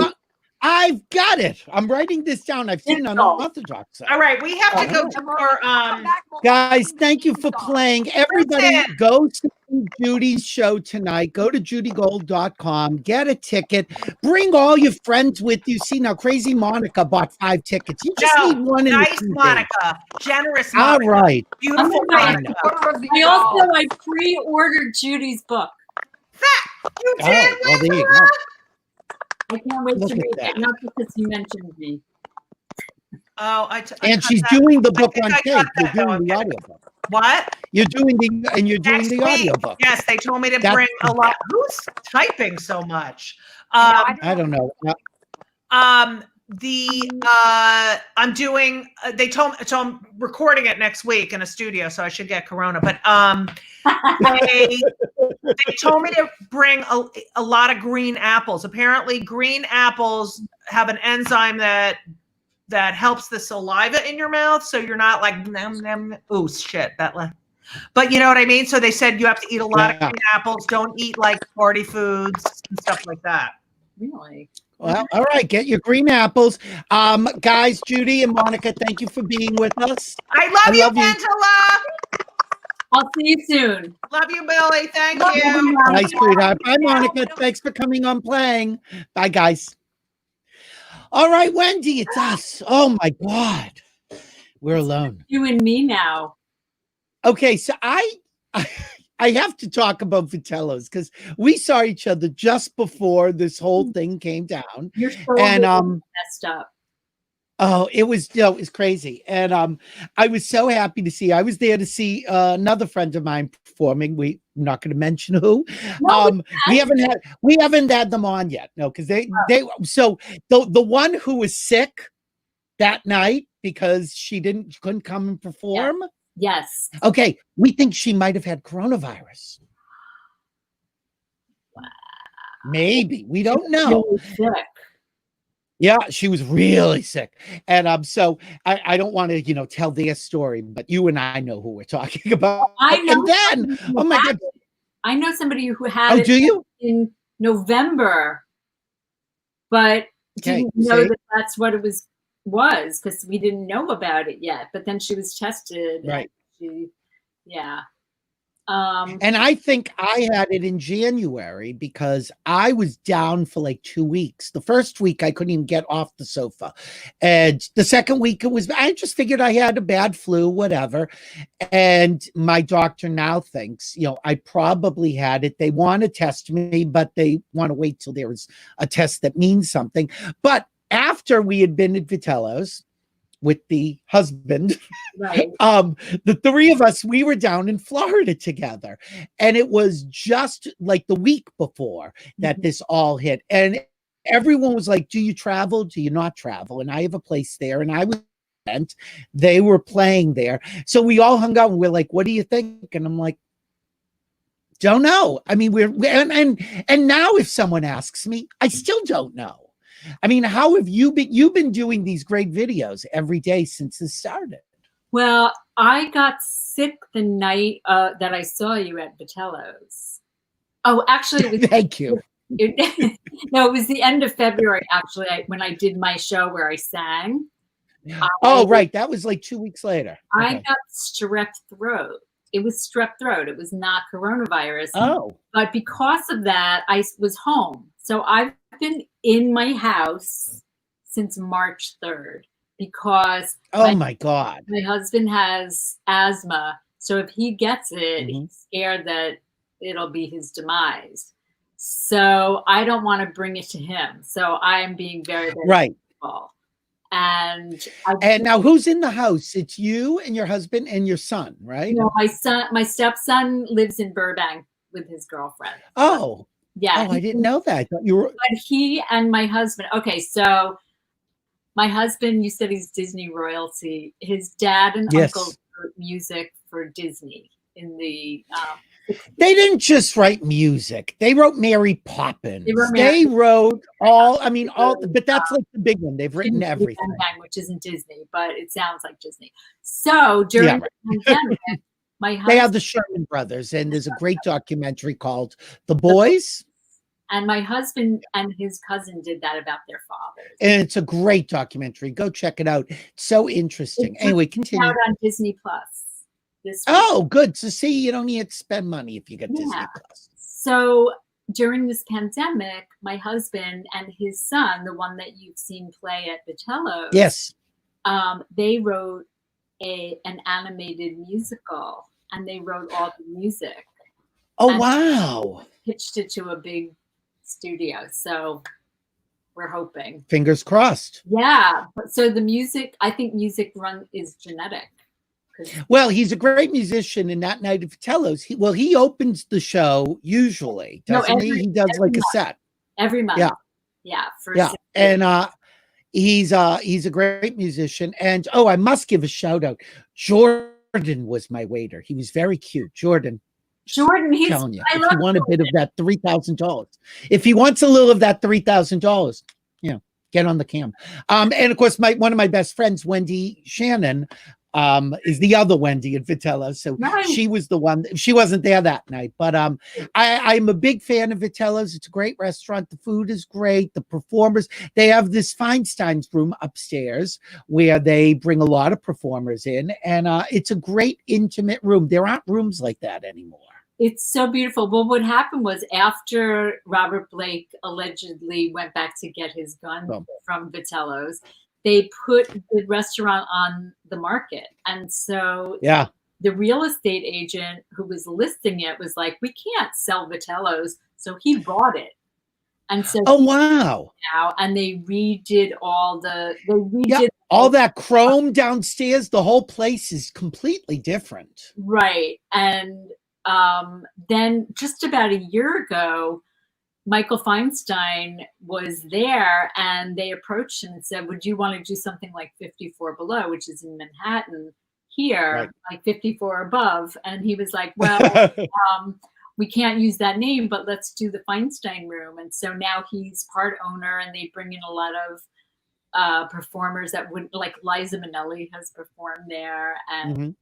I've got it. I'm writing this down. I've seen on Unorthodox. All right, we have to go to our guys, thank you for playing. Everybody go see Judy's show tonight. Go to judygold.com, get a ticket, bring all your friends with you. See, now Crazy Monica bought 5 tickets. You just need one in nice the Monica, generous All Monica. right. Beautiful Monica. I pre-ordered Judy's book. You did, well, there you go. I can't wait Look to at read that. it, not because you mentioned me. Oh, and she's doing the book on tape. You're doing the audiobook. What? You're doing the audiobook. Yes, they told me to That's bring a lot. Who's typing so much? I don't know. I'm doing. They told me, so I'm recording it next week in a studio, so I should get Corona. But they told me to bring a lot of green apples. Apparently, green apples have an enzyme that helps the saliva in your mouth, so you're not like ooh shit that. But you know what I mean. So they said you have to eat a lot of green apples. Don't eat like party foods and stuff like that. Really? Well, all right, get your green apples. Guys, Judy and Monica, thank you for being with us. I love you, Angela. I'll see you soon. Love you, Billy. Thank Love you. you. Bye, sweetheart. Bye, Monica. Thanks for coming on playing. Bye, guys. All right, Wendy, it's us. Oh my God. We're alone. You and me now. Okay, so I have to talk about Vitello's because we saw each other just before this whole thing came down. Your shoulder And messed up. oh, it was crazy. And I was so happy to see. I was there to see another friend of mine performing. We're not going to mention who. No, we haven't had them on yet. No, because they so the one who was sick that night because she couldn't come and perform. Yes. Okay, we think she might have had coronavirus. Wow. Maybe, we don't know. Really sick. Yeah, she was really sick. And so I don't want to, tell their story, but you and I know who we're talking about. I know. And then, oh my God. I know somebody who had it do you? in November, but didn't know that that's what it was because we didn't know about it yet. But then she was tested. Right. Yeah. And I think I had it in January because I was down for like 2 weeks. The first week I couldn't even get off the sofa. And the second week I just figured I had a bad flu, whatever. And my doctor now thinks, I probably had it. They want to test me, but they want to wait till there is a test that means something. But after we had been at Vitello's with the husband, right. The three of us, we were down in Florida together. And it was just like the week before that this all hit. And everyone was like, do you travel? Do you not travel? And I have a place there. And I was, they were playing there. So we all hung out and we're like, what do you think? And I'm like, don't know. I mean, and now if someone asks me, I still don't know. I mean, how have you been? You've been doing these great videos every day since this started. Well, I got sick the night that I saw you at Vitello's. Oh, actually, it was, thank you. No, it was the end of February, actually, when I did my show where I sang. Right. That was like 2 weeks later. I got strep throat. It was strep throat. It was not coronavirus. Oh. But because of that, I was home. So I've been in my house since March 3rd because my God, my husband has asthma. So if he gets it, he's scared that it'll be his demise. So I don't want to bring it to him. So I am being very, very careful. And now who's in the house? It's you and your husband and your son, right? No, my stepson lives in Burbank with his girlfriend. Oh. Yeah. Oh, I didn't know that. I thought you were. But he and my husband. Okay, so my husband, you said he's Disney royalty. His dad and uncle wrote music for Disney in the. They didn't just write music. They wrote Mary Poppins. They wrote all. I mean, all. But that's like the big one. They've written everything, which isn't Disney, but it sounds like Disney. So during the pandemic. They have the Sherman Brothers, and there's a great documentary called The Boys. And my husband and his cousin did that about their fathers. And it's a great documentary. Go check it out. It's so interesting. Anyway, continue. Out on Disney Plus this week. Oh, good. So see, you don't need to spend money if you get Disney Plus. So during this pandemic, my husband and his son, the one that you've seen play at Vitello's, they wrote an animated musical. And they wrote all the music. Oh, wow. Pitched it to a big studio. So we're hoping. Fingers crossed. Yeah. So the music, I think music is genetic. Well, he's a great musician. And that night at Vitello's, he opens the show usually, doesn't he? He does like a set. Every month. Yeah. Yeah. And he's a great musician. And I must give a shout out. Jordan was my waiter. He was very cute. Jordan, he's telling you, if you want a bit of that $3,000, if he wants a little of that $3,000, get on the cam. And of course, one of my best friends, Wendy Shannon, is the other Wendy at Vitello's. So Right. she was the one. She wasn't there that night, but I'm a big fan of Vitello's. It's a great restaurant. The food is great. The performers, they have this Feinstein's room upstairs where they bring a lot of performers in, and it's a great intimate room. There aren't rooms like that anymore. It's so beautiful. Well, what happened was after Robert Blake allegedly went back to get his gun from Vitello's, they put the restaurant on the market. And so the real estate agent who was listing it was like, we can't sell Vitello's. So he bought it. And so wow. Now, and they redid all the all that chrome downstairs. The whole place is completely different. Right. And then just about a year ago, Michael Feinstein was there and they approached him and said, would you want to do something like 54 Below, which is in Manhattan here, like 54 Above? And he was like, well, we can't use that name, but let's do the Feinstein Room. And so now he's part owner and they bring in a lot of performers that would, like Liza Minnelli has performed there, and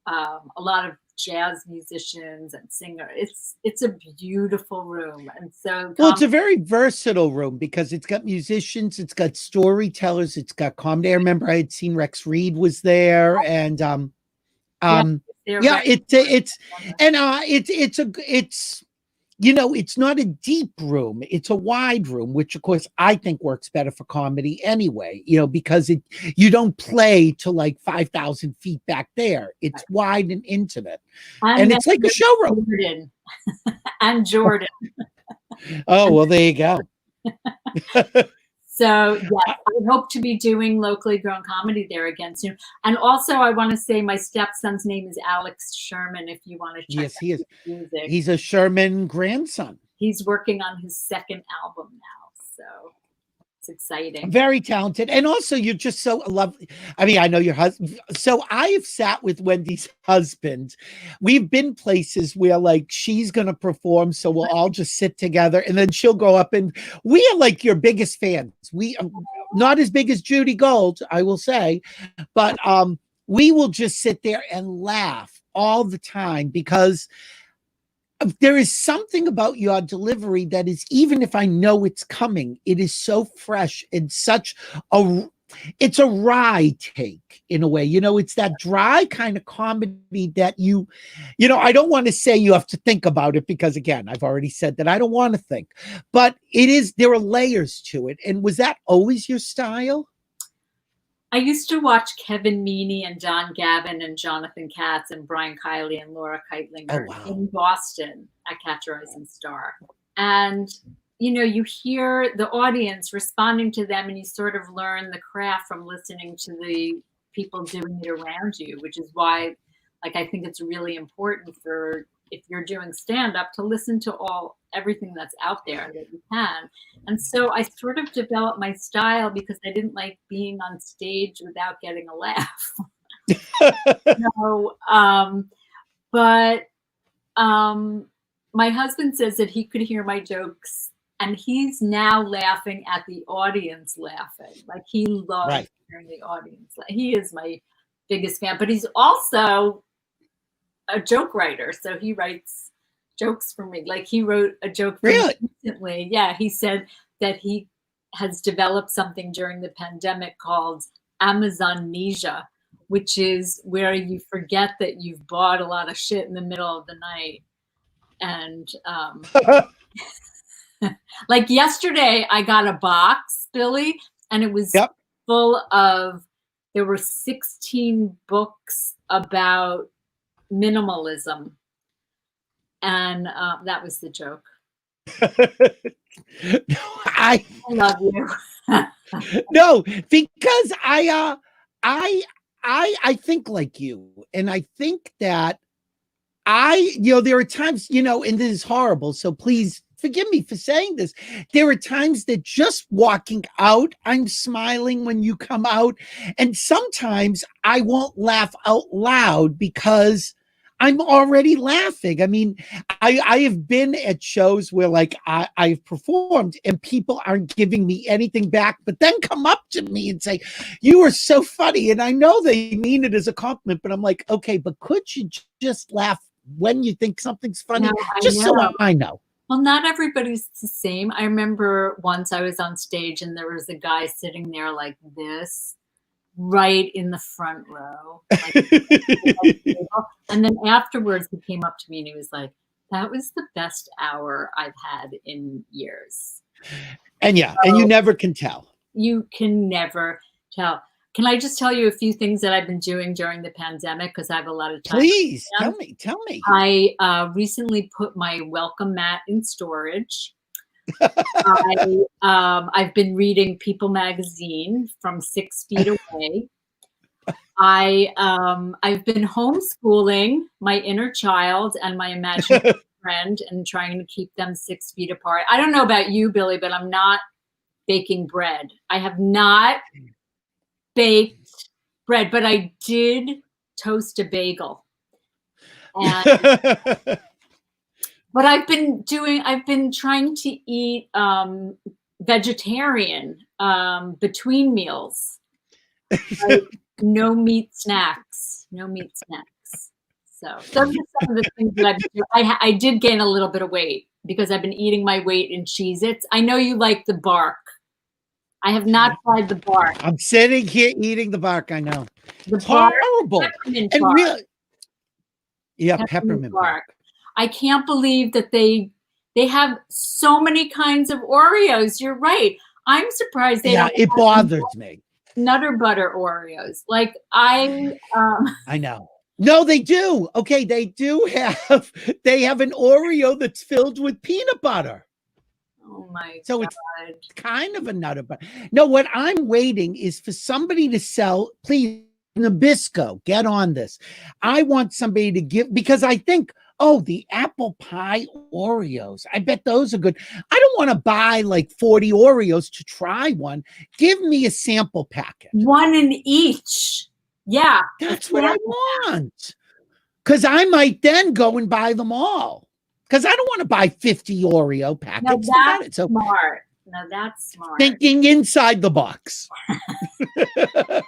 a lot of jazz musicians and singers. It's a beautiful room. And so it's a very versatile room because it's got musicians, it's got storytellers, it's got comedy. I remember I had seen Rex Reed was there, and it's you know, it's not a deep room, it's a wide room, which of course I think works better for comedy anyway, you know, because you don't play to like 5,000 feet back there. It's wide and intimate, and it's like a showroom. Jordan. And Jordan. Oh, well, there you go. So yeah, I hope to be doing locally grown comedy there again soon. And also I want to say my stepson's name is Alex Sherman, if you want to check Yes, he is. Music. He's a Sherman grandson. He's working on his second album now. So it's exciting. Very talented. And also you're just so lovely. I mean, I know your husband. So I have sat with Wendy's husband. We've been places where like she's going to perform. So we'll all just sit together and then she'll go up, and we are like your biggest fans. We are not as big as Judy Gold, I will say, but we will just sit there and laugh all the time because there is something about your delivery that is, even if I know it's coming, it is so fresh and it's a wry take in a way, you know, it's that dry kind of comedy that you know, I don't want to say you have to think about it because again, I've already said that I don't want to think, but there are layers to it. And was that always your style? I used to watch Kevin Meaney and John Gavin and Jonathan Katz and Brian Kiley and Laura Keitlinger in Boston at Catch a Rising Star. And, you know, you hear the audience responding to them and you sort of learn the craft from listening to the people doing it around you, which is why, like, I think it's really important for, if you're doing stand-up, to listen to everything that's out there that you can. And so I sort of developed my style because I didn't like being on stage without getting a laugh. My husband says that he could hear my jokes and he's now laughing at the audience laughing. Like he loves hearing the audience. He is my biggest fan, but he's also a joke writer. So he writes jokes for me. Like he wrote a joke for me recently. Yeah, he said that he has developed something during the pandemic called Amazonnesia, which is where you forget that you've bought a lot of shit in the middle of the night. And like yesterday, I got a box, Billy, and it was full of, there were 16 books about minimalism. And that was the joke. I love you. No, because I think like you, and I think that there are times, and this is horrible, so please forgive me for saying this. There are times that just walking out, I'm smiling when you come out, and sometimes I won't laugh out loud because I'm already laughing. I mean, I have been at shows where like I've performed and people aren't giving me anything back, but then come up to me and say, "You are so funny." And I know they mean it as a compliment, but I'm like, okay, but could you just laugh when you think something's funny? No, Just so I know. Well, not everybody's the same. I remember once I was on stage and there was a guy sitting there like this, right in the front row. And then afterwards he came up to me and he was like, "That was the best hour I've had in years." And yeah, and you never can tell. You can never tell. Can I just tell you a few things that I've been doing during the pandemic? Because I have a lot of time. Please, tell me. I recently put my welcome mat in storage. I've been reading People magazine from 6 feet away. I've been homeschooling my inner child and my imaginary friend and trying to keep them 6 feet apart. I don't know about you, Billy, but I'm not baking bread. I have not baked bread, but I did toast a bagel. And but I've been trying to eat vegetarian between meals. Like, no meat snacks. So those are some of the things that I've been doing. I did gain a little bit of weight because I've been eating my weight in Cheez-Its. I know you like the bark. I have not tried the bark. I'm sitting here eating the bark. I know. It's horrible. And really, yeah, peppermint bark. I can't believe that they have so many kinds of Oreos. You're right. I'm surprised they don't. It bothers me. Nutter butter Oreos. Like I know. No, they do. Okay, they have an Oreo that's filled with peanut butter. Oh my so God. It's kind of a nutter butter. No, what I'm waiting is for somebody to sell, please, Nabisco, get on this. I want somebody to give, because I think, oh, the apple pie Oreos, I bet those are good. I don't want to buy like 40 Oreos to try one. Give me a sample packet. One in each. Yeah. That's what I want. Because I might then go and buy them all. Because I don't want to buy 50 Oreo packets. Now that's smart. Now that's smart. Thinking inside the box. Can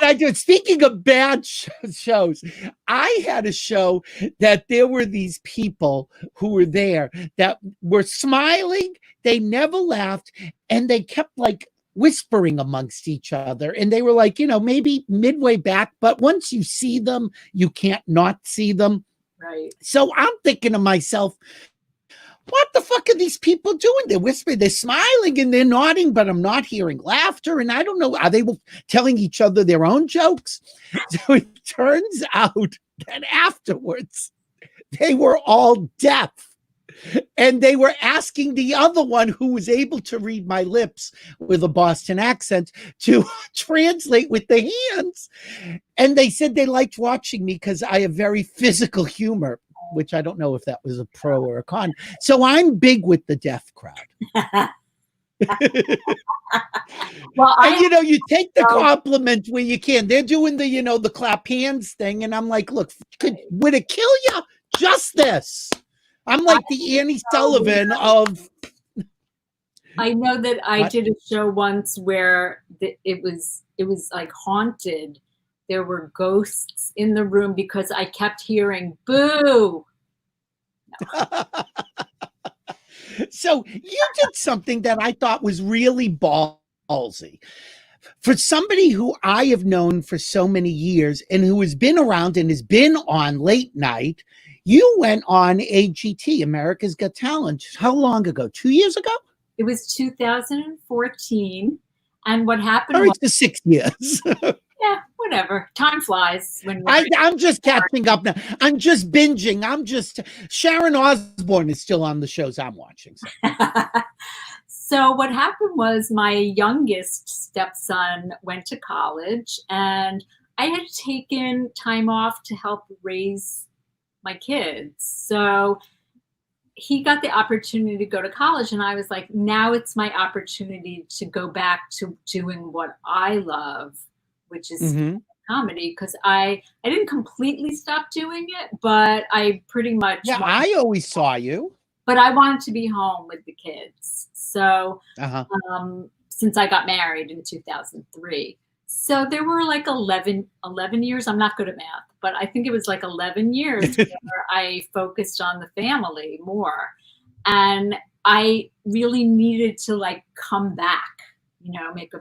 I do it? Speaking of bad shows, I had a show that there were these people who were there that were smiling. They never laughed. And they kept like whispering amongst each other. And they were like, maybe midway back. But once you see them, you can't not see them. Right. So I'm thinking to myself, what the fuck are these people doing? They're whispering, they're smiling and they're nodding, but I'm not hearing laughter. And I don't know, are they telling each other their own jokes? So it turns out that afterwards, they were all deaf. And they were asking the other one, who was able to read my lips with a Boston accent, to translate with the hands. And they said they liked watching me because I have very physical humor, which I don't know if that was a pro or a con. So I'm big with the deaf crowd. Well, and you take the compliment where you can. They're doing the, the clap hands thing. And I'm like, look, would it kill you? Just this. I'm like the Annie Sullivan of. I know that I did a show once where it was like haunted. There were ghosts in the room because I kept hearing boo. No. So you did something that I thought was really ballsy. For somebody who I have known for so many years and who has been around and has been on late night, you went on AGT, America's Got Talent. How long ago? 2 years ago? It was 2014. And what happened was the 6 years. Yeah, whatever. Time flies. I'm just catching up now. I'm just binging. Sharon Osbourne is still on the shows I'm watching. So. So what happened was my youngest stepson went to college and I had taken time off to help raise my kids. So he got the opportunity to go to college and I was like, now it's my opportunity to go back to doing what I love, which is comedy, because I didn't completely stop doing it, but I pretty much I always saw you. But I wanted to be home with the kids. So since I got married in 2003. So there were like 11 years. I'm not good at math, but I think it was like 11 years where I focused on the family more. And I really needed to like come back, make a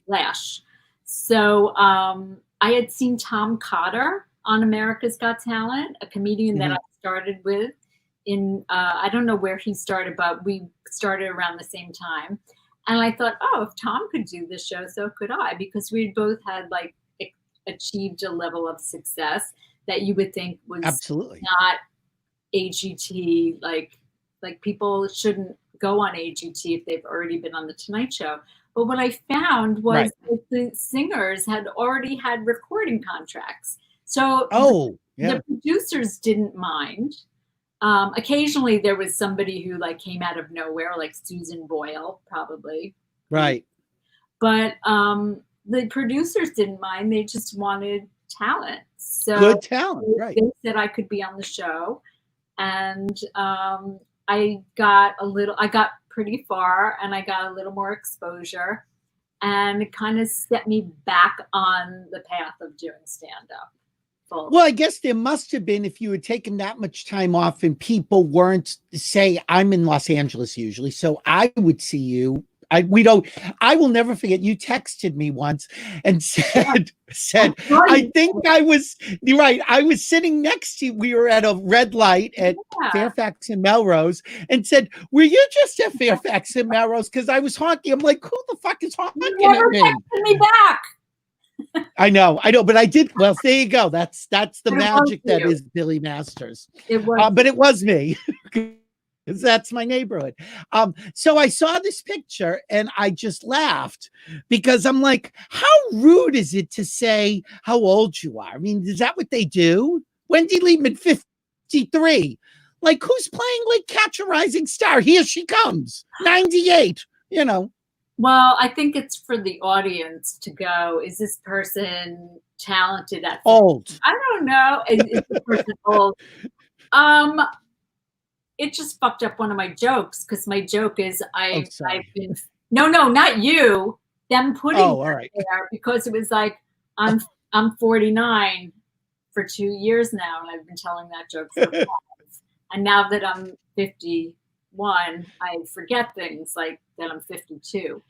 splash. So I had seen Tom Cotter on America's Got Talent, a comedian that I started with I don't know where he started, but we started around the same time. And I thought, oh, if Tom could do this show, so could I, because we both had like achieved a level of success that you would think was absolutely not AGT. Like people shouldn't go on AGT if they've already been on the Tonight Show. But what I found was that the singers had already had recording contracts. So the producers didn't mind. Occasionally there was somebody who like came out of nowhere, like Susan Boyle, probably. Right. But the producers didn't mind. They just wanted talent. So good talent, right. They said I could be on the show. And I got pretty far, and I got a little more exposure, and it kind of set me back on the path of doing stand-up. Well, I guess there must have been, if you had taken that much time off and people weren't, say, I'm in Los Angeles usually, so I would see you. I will never forget, you texted me once and said, I think I was sitting next to you. We were at a red light at Fairfax and Melrose, and said, were you just at Fairfax and Melrose? Because I was honking. I'm like, who the fuck is honking at me? Texted me back. I know, but I did. Well, there you go. That's the magic that is Billy Masters. It was, but it was me. Because that's my neighborhood. So I saw this picture and I just laughed, because I'm like, how rude is it to say how old you are? I mean, is that what they do? Wendy Liebman, 53. Like, who's playing like Catch a Rising Star? Here she comes, 98, Well, I think it's for the audience to go, is this person talented at old? I don't know. Is this person old? It just fucked up one of my jokes, because my joke is I've been no, not you. Them putting there, because it was like I'm 49 for 2 years now, and I've been telling that joke for 5. And now that I'm 51, I forget things like that I'm 52,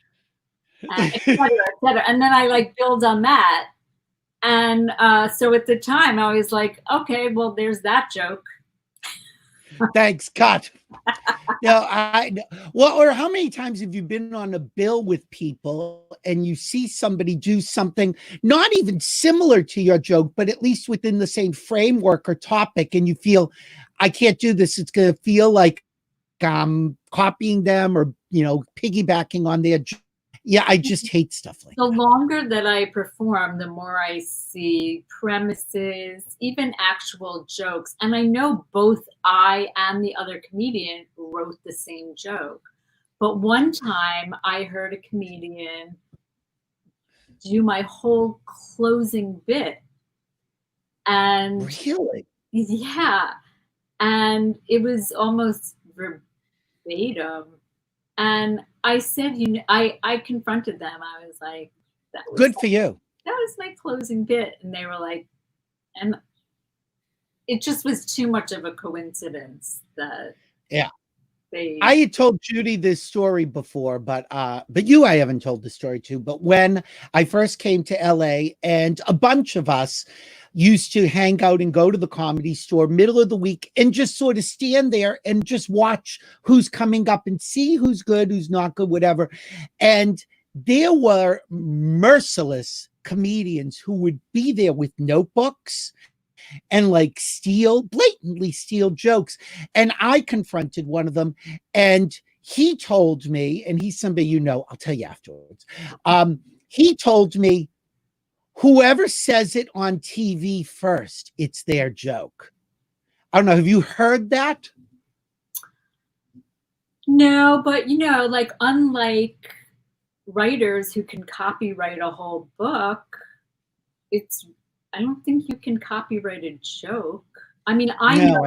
et cetera, et cetera. And then I like build on that. And so at the time I was like, okay, well, there's that joke. Thanks, cut. Or how many times have you been on a bill with people and you see somebody do something not even similar to your joke, but at least within the same framework or topic, and you feel, I can't do this. It's going to feel like I'm copying them or, piggybacking on their joke. Yeah, I just hate stuff like that. The longer that I perform, the more I see premises, even actual jokes. And I know both I and the other comedian wrote the same joke. But one time I heard a comedian do my whole closing bit. And really? Yeah. And it was almost verbatim. And I said, I confronted them. I was like, that was good for you. That was my closing bit. And they were like, and it just was too much of a coincidence that I had told Judy this story before, but you, I haven't told the story to. But when I first came to LA, and a bunch of us used to hang out and go to the Comedy Store middle of the week and just sort of stand there and just watch who's coming up and see who's good, who's not good, whatever. And there were merciless comedians who would be there with notebooks and like blatantly steal jokes. And I confronted one of them, and he told me, and he's somebody, I'll tell you afterwards. He told me, whoever says it on TV first, it's their joke. I don't know. Have you heard that? No, but like, unlike writers who can copyright a whole book, I don't think you can copyright a joke. I mean, I have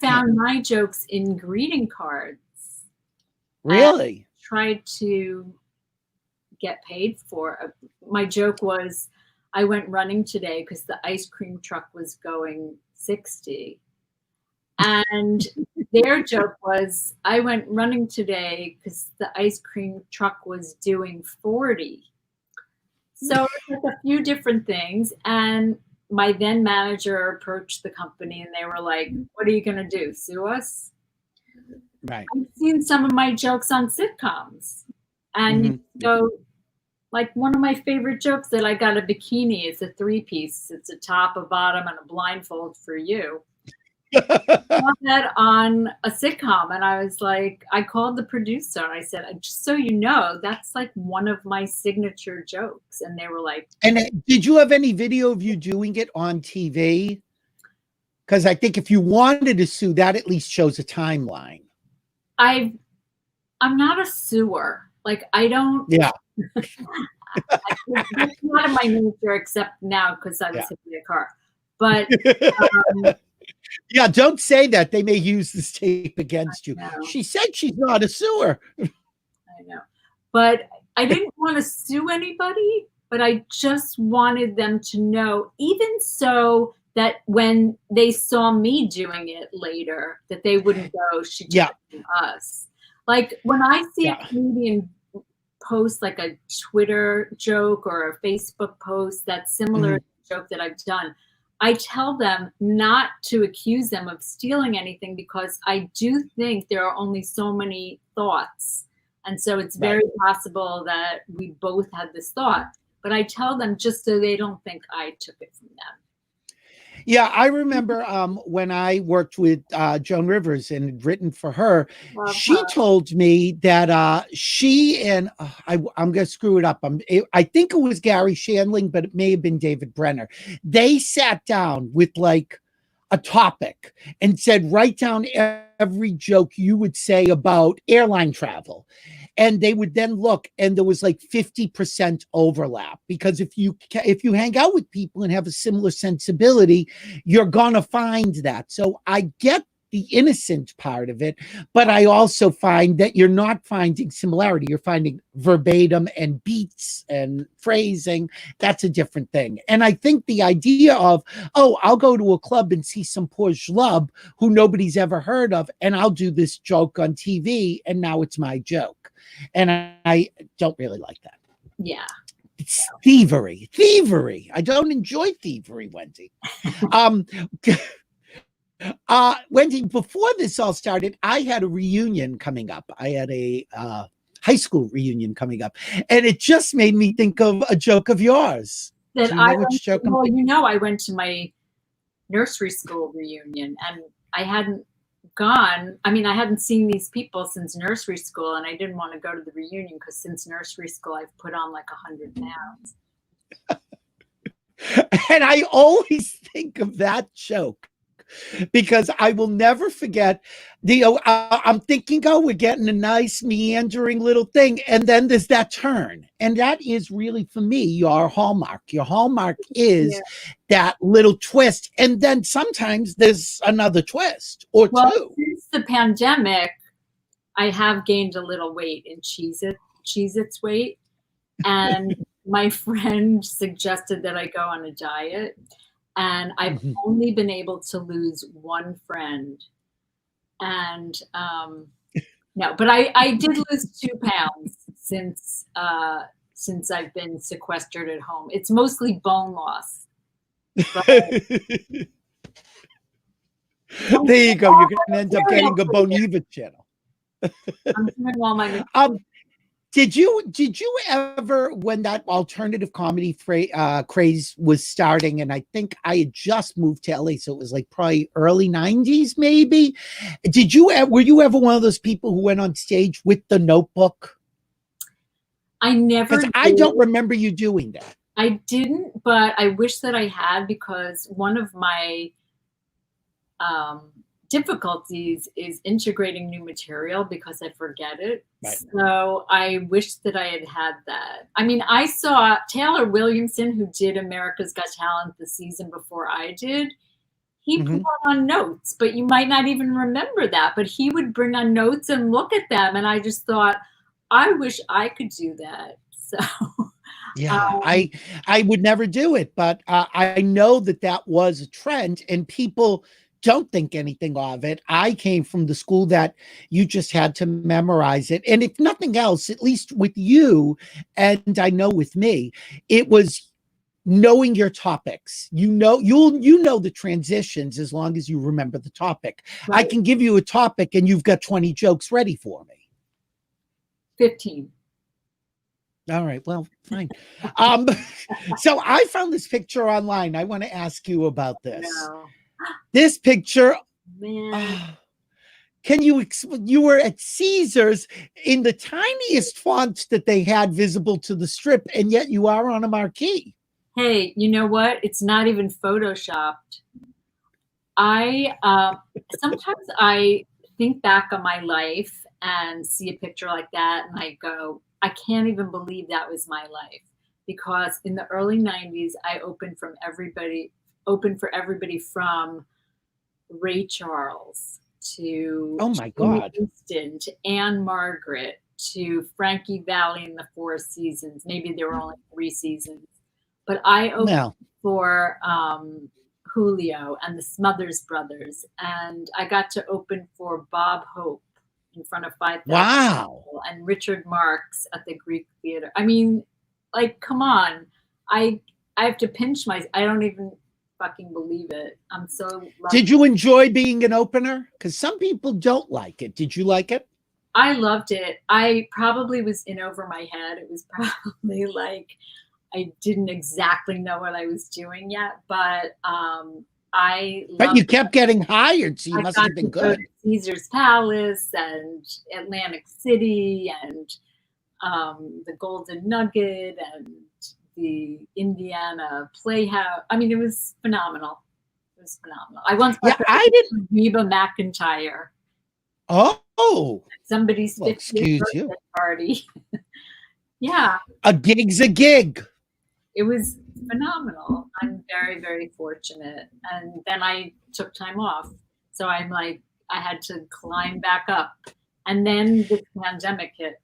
found my jokes in greeting cards. Really? Tried to get paid for. My joke was, I went running today because the ice cream truck was going 60. And their joke was, I went running today because the ice cream truck was doing 40. So it's like a few different things. And my then manager approached the company and they were like, what are you going to do? Sue us? Right. I've seen some of my jokes on sitcoms. And you go, like one of my favorite jokes that I got a bikini. It's a 3-piece. It's a top, a bottom, and a blindfold for you. I saw that on a sitcom, and I was like, I called the producer and I said, just so you know, that's like one of my signature jokes. And they were like, and did you have any video of you doing it on TV? Because I think if you wanted to sue, that at least shows a timeline. I'm not a sewer. Like, I don't. Yeah. That's not in my nature, except now because I was hitting a car. But yeah, don't say that. They may use this tape against you. She said she's not a sewer. I know. But I didn't want to sue anybody, but I just wanted them to know, even so that when they saw me doing it later, that they wouldn't go, she did it to us. Like when I see a comedian post like a Twitter joke or a Facebook post that's similar to the joke that I've done, I tell them not to accuse them of stealing anything, because I do think there are only so many thoughts. And so it's very possible that we both had this thought, but I tell them just so they don't think I took it from them. Yeah, I remember when I worked with Joan Rivers and had written for her, she told me that she and I'm going to screw it up. I think it was Gary Shandling, but it may have been David Brenner. They sat down with like a topic and said, write down every joke you would say about airline travel. And they would then look, and there was like 50% overlap, because if you hang out with people and have a similar sensibility, you're gonna find that. So I get the innocent part of it, but I also find that you're not finding similarity. You're finding verbatim and beats and phrasing. That's a different thing. And I think the idea of, oh, I'll go to a club and see some poor schlub who nobody's ever heard of, and I'll do this joke on TV, and now it's my joke. And I don't really like that. Yeah. It's thievery. I don't enjoy thievery, Wendy. Wendy, before this all started, I had a reunion coming up. I had a high school reunion coming up, and it just made me think of a joke of yours. That I went to my nursery school reunion, and I hadn't gone. I mean, I hadn't seen these people since nursery school, and I didn't want to go to the reunion because since nursery school, I've put on like 100 pounds. And I always think of that joke, because I will never forget I'm thinking, oh, we're getting a nice meandering little thing. And then there's that turn. And that is really, for me, your hallmark. Your hallmark is that little twist. And then sometimes there's another twist or two. Since the pandemic, I have gained a little weight in Cheez-Its weight. And my friend suggested that I go on a diet. And I've only been able to lose one friend. And no, but I did lose 2 pounds since I've been sequestered at home. It's mostly bone loss. There you go. You're going to end up getting a Boniva channel. I'm doing all my Did you ever, when that alternative comedy craze was starting, and I think I had just moved to LA, so it was like probably early 90s, maybe. Were you ever one of those people who went on stage with the notebook? I never did. I don't remember you doing that. I didn't, but I wish that I had, because one of my difficulties is integrating new material because I forget it. Right. So I wish that I had that. I mean, I saw Taylor Williamson, who did America's Got Talent the season before I did. He put on notes, but you might not even remember that. But he would bring on notes and look at them. And I just thought, I wish I could do that. So yeah, I would never do it, but I know that was a trend, and people don't think anything of it. I came from the school that you just had to memorize it. And if nothing else, at least with you, and I know with me, it was knowing your topics. You know the transitions as long as you remember the topic. Right. I can give you a topic and you've got 20 jokes ready for me. 15. All right, well, fine. So I found this picture online. I want to ask you about this. No. This picture, man. Can you were at Caesars in the tiniest font that they had visible to the strip, and yet you are on a marquee. Hey, you know what? It's not even photoshopped. Sometimes I think back on my life and see a picture like that, and I go, I can't even believe that was my life, because in the early 90s, I opened for everybody from Ray Charles to oh my God, Houston, to Anne Margaret, to Frankie Valli in the 4 seasons. Maybe there were only 3 seasons, but I opened for Julio and the Smothers Brothers, and I got to open for Bob Hope in front of 5,000 people, and Richard Marx at the Greek Theater. I mean, like, come on. I have to pinch myself. I don't even fucking believe it. I'm so lucky. Did you enjoy being an opener? Because some people don't like it. Did you like it? I loved it. I probably was in over my head. It was probably like I didn't exactly know what I was doing yet, but But you kept getting hired, so you must have been good. Caesar's Palace and Atlantic City and the Golden Nugget and the Indiana Playhouse. I mean, it was phenomenal. It was phenomenal. I once I did Reba McEntire. Oh, somebody's 50th birthday party. Yeah, a gig's a gig. It was phenomenal. I'm very, very fortunate. And then I took time off. So I'm like, I had to climb back up. And then the pandemic hit.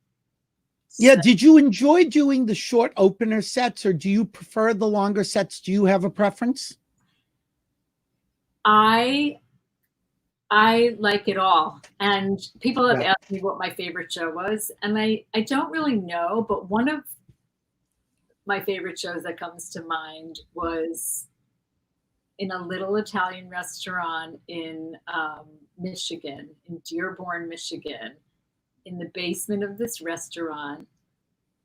Yeah. Did you enjoy doing the short opener sets, or do you prefer the longer sets? Do you have a preference? I like it all. And people have asked me what my favorite show was. And I don't really know, but one of my favorite shows that comes to mind was in a little Italian restaurant in Michigan, in Dearborn, Michigan, in the basement of this restaurant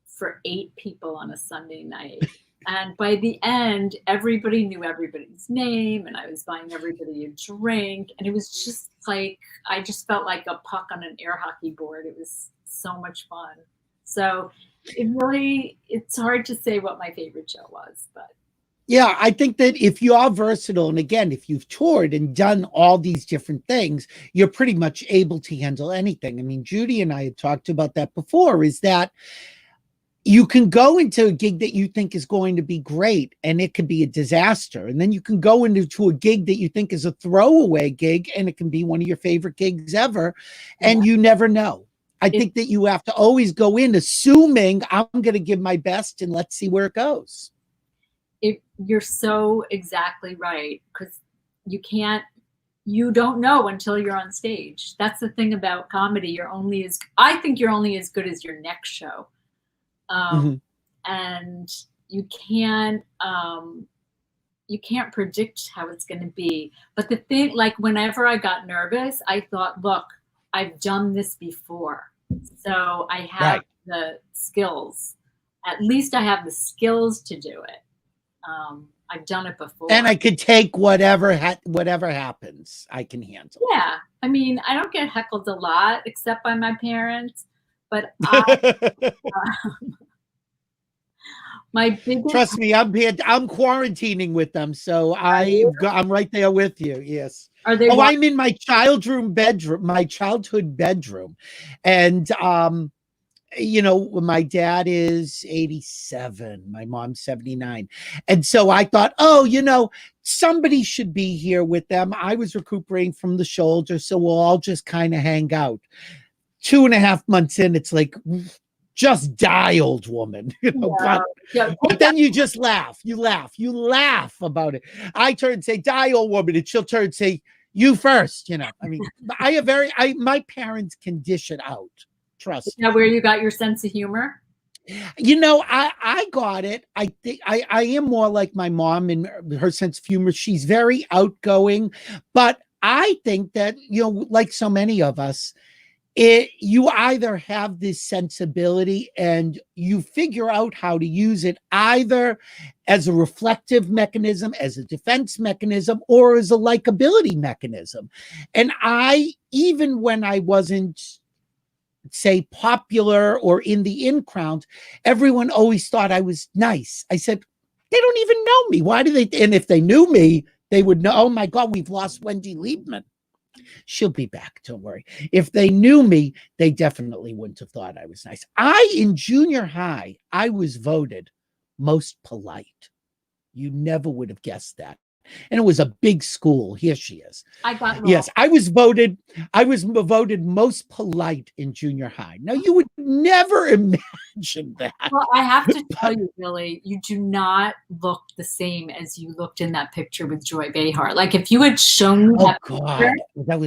for 8 people on a Sunday night. And by the end, everybody knew everybody's name, and I was buying everybody a drink. And it was just like, I just felt like a puck on an air hockey board. It was so much fun. So it's hard to say what my favorite show was, but. Yeah, I think that if you are versatile, and again, if you've toured and done all these different things, you're pretty much able to handle anything. I mean, Judy and I had talked about that before, is that you can go into a gig that you think is going to be great, and it could be a disaster. And then you can go into a gig that you think is a throwaway gig, and it can be one of your favorite gigs ever, and you never know. I think that you have to always go in assuming I'm going to give my best and let's see where it goes. You're so exactly right, because you don't know until you're on stage. That's the thing about comedy. I think you're only as good as your next show. And you can't predict how it's going to be. But the thing, like, whenever I got nervous, I thought, look, I've done this before. So I have the skills. At least I have the skills to do it. I've done it before. And I could take whatever happens, I can handle. Yeah. I mean, I don't get heckled a lot, except by my parents. But my biggest... Trust me, I'm quarantining with them. So I'm right there with you. Yes. Are they? Oh, I'm in my childhood bedroom, and you know, my dad is 87, my mom's 79. And so I thought, oh, you know, somebody should be here with them. I was recuperating from the shoulder, so we'll all just kind of hang out. 2.5 months in, it's like, just die, old woman. You know, but then you just laugh. You laugh about it. I turn and say, die, old woman, and she'll turn and say, you first. You know, I mean, my parents can dish it out. Trust. Is that where you got your sense of humor? You know, I got it. I think I am more like my mom in her sense of humor. She's very outgoing, but I think that, you know, like so many of us, you either have this sensibility and you figure out how to use it either as a reflective mechanism, as a defense mechanism, or as a likability mechanism. And even when I wasn't, say, popular or in the in crowd, everyone always thought I was nice. I said, they don't even know me. Why do they? And if they knew me, they would know, oh my God, we've lost Wendy Liebman. She'll be back, don't worry. If they knew me, they definitely wouldn't have thought I was nice. In junior high, I was voted most polite. You never would have guessed that. And it was a big school. Here she is. Yes, I was voted most polite in junior high. Now, you would never imagine that. Well, I have to tell you, Billy, you do not look the same as you looked in that picture with Joy Behar. Like, if you had shown me that picture,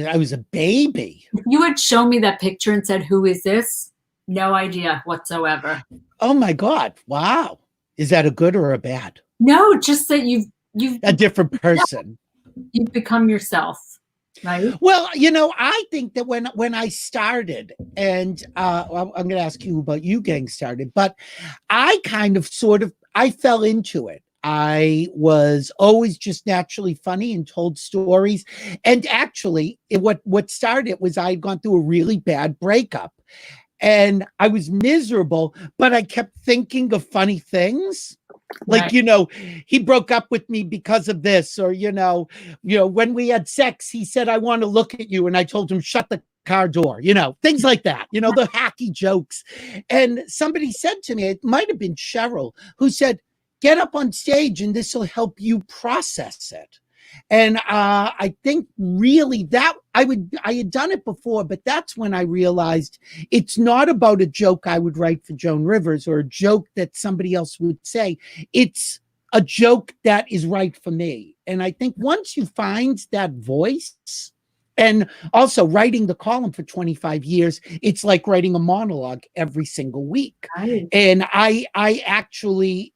I was a baby. If you had shown me that picture and said, who is this? No idea whatsoever. Oh my God. Wow. Is that a good or a bad? No, just that you've a different person. You've become yourself, right? Well, you know, I think that when I started, and I'm going to ask you about you getting started, but I kind of I fell into it. I was always just naturally funny and told stories. And actually, what started was I had gone through a really bad breakup. And I was miserable, but I kept thinking of funny things. Like, right. You know, he broke up with me because of this, or, you know, when we had sex, he said, I want to look at you. And I told him, shut the car door, you know, things like that, you know, the hacky jokes. And somebody said to me, it might've been Cheryl, who said, get up on stage and this will help you process it. And I think really that I had done it before, but that's when I realized it's not about a joke I would write for Joan Rivers or a joke that somebody else would say. It's a joke that is right for me. And I think once you find that voice, and also writing the column for 25 years, it's like writing a monologue every single week. Right. And I actually...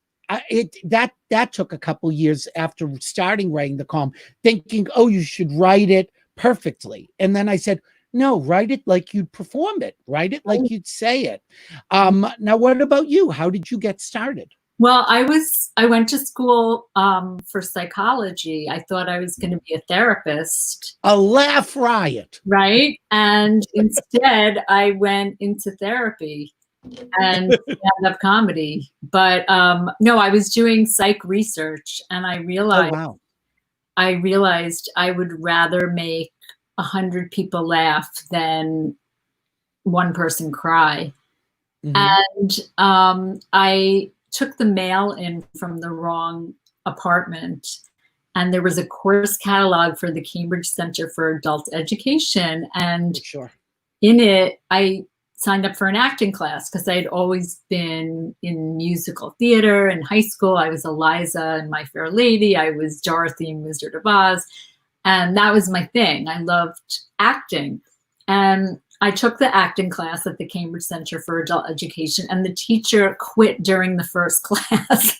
that took a couple years after starting writing the column, thinking, oh, you should write it perfectly. And then I said, no, write it like you'd perform it. Write it like you'd say it. Now, what about you? How did you get started? Well, I went to school for psychology. I thought I was going to be a therapist. A laugh riot. Right. And instead I went into therapy and stand-up comedy. But no, I was doing psych research, and I realized, I realized I would rather make 100 people laugh than one person cry. Mm-hmm. And I took the mail in from the wrong apartment, and there was a course catalog for the Cambridge Center for Adult Education, and in it I signed up for an acting class because I had always been in musical theater. In high school, I was Eliza in My Fair Lady. I was Dorothy in Wizard of Oz. And that was my thing. I loved acting. And I took the acting class at the Cambridge Center for Adult Education, and the teacher quit during the first class.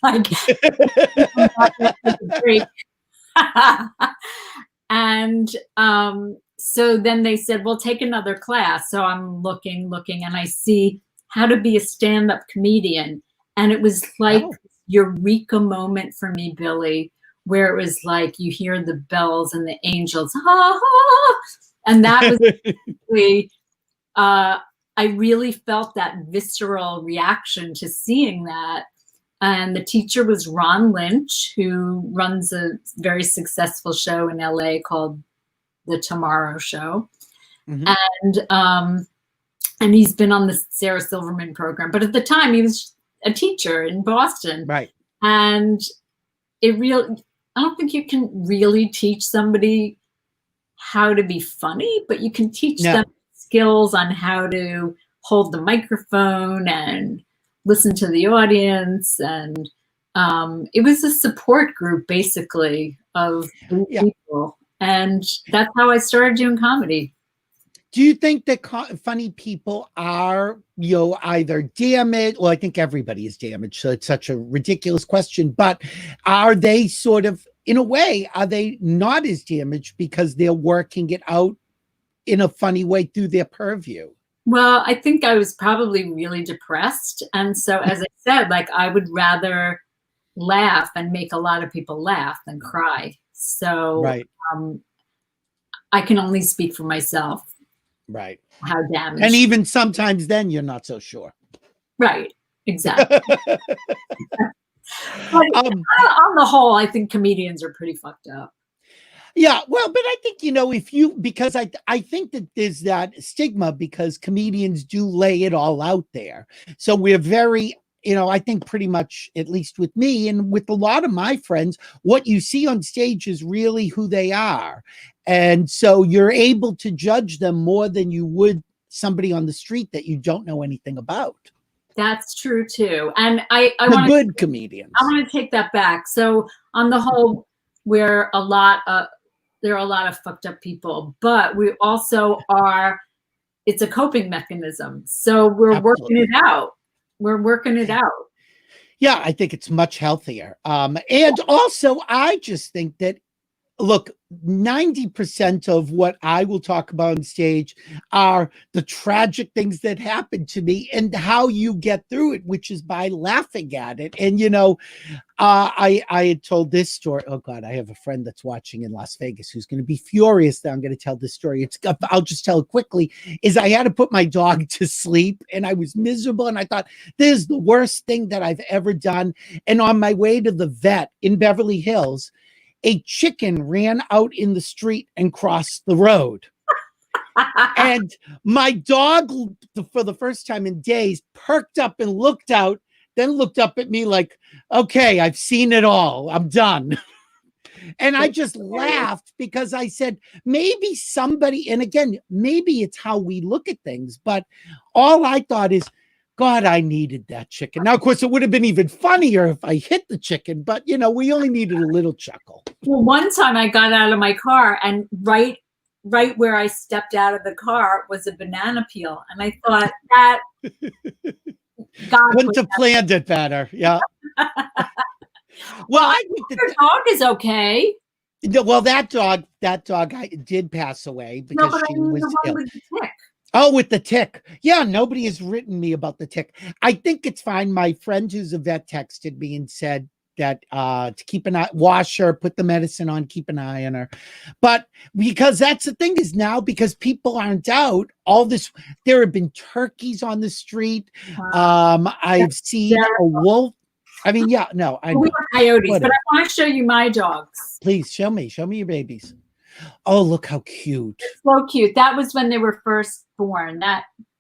And so then they said, well, take another class. So I'm looking, and I see how to be a stand-up comedian. And it was like eureka moment for me, Billy, where it was like you hear the bells and the angels, and that was really, I really felt that visceral reaction to seeing that. And the teacher was Ron Lynch, who runs a very successful show in LA called the Tomorrow Show. And he's been on the Sarah Silverman program. But at the time, he was a teacher in Boston. Right. And I don't think you can really teach somebody how to be funny, but you can teach them skills on how to hold the microphone and listen to the audience. And it was a support group, basically, of people. And that's how I started doing comedy. Do you think that funny people are, either damaged? Well, I think everybody is damaged, so it's such a ridiculous question. But are they sort of, in a way, are they not as damaged because they're working it out in a funny way through their purview? Well, I think I was probably really depressed. And so, as I said, like, I would rather laugh and make a lot of people laugh than cry. So I can only speak for myself. Right. How damaged. And even sometimes then you're not so sure. Right. Exactly. But on the whole, I think comedians are pretty fucked up. Yeah, well, but I think, because I think that there's that stigma because comedians do lay it all out there. So we're very, I think pretty much, at least with me and with a lot of my friends, what you see on stage is really who they are. And so you're able to judge them more than you would somebody on the street that you don't know anything about. That's true too. And I want good comedians. I want to take that back. So on the whole, there are a lot of fucked up people, but we also are, it's a coping mechanism. So we're working it out. We're working it out. Yeah, I think it's much healthier. And also, I just think that, look, 90% of what I will talk about on stage are the tragic things that happened to me and how you get through it, which is by laughing at it. And, I had told this story. Oh God, I have a friend that's watching in Las Vegas who's going to be furious that I'm going to tell this story. I'll just tell it quickly. Is I had to put my dog to sleep and I was miserable. And I thought, this is the worst thing that I've ever done. And on my way to the vet in Beverly Hills, a chicken ran out in the street and crossed the road. And my dog, for the first time in days, perked up and looked out, then looked up at me like, okay, I've seen it all. I'm done. And I just laughed because I said, maybe somebody, and again, maybe it's how we look at things, but all I thought is, God, I needed that chicken. Now, of course, it would have been even funnier if I hit the chicken, but, we only needed a little chuckle. Well, one time I got out of my car and right where I stepped out of the car was a banana peel. And I thought that God couldn't have planned it better. Yeah. Well, I think your dog is okay. Well, that dog did pass away because she was ill. With the tick. Oh, with the tick. Yeah, nobody has written me about the tick. I think it's fine. My friend who's a vet texted me and said that to keep an eye, wash her, put the medicine on, keep an eye on her. But because that's the thing is now, because people aren't out, there have been turkeys on the street. I've seen a wolf. I mean, yeah, no, I know. We were coyotes, but I want to show you my dogs. Please show me your babies. Oh, look how cute. So cute. That was when they were first born.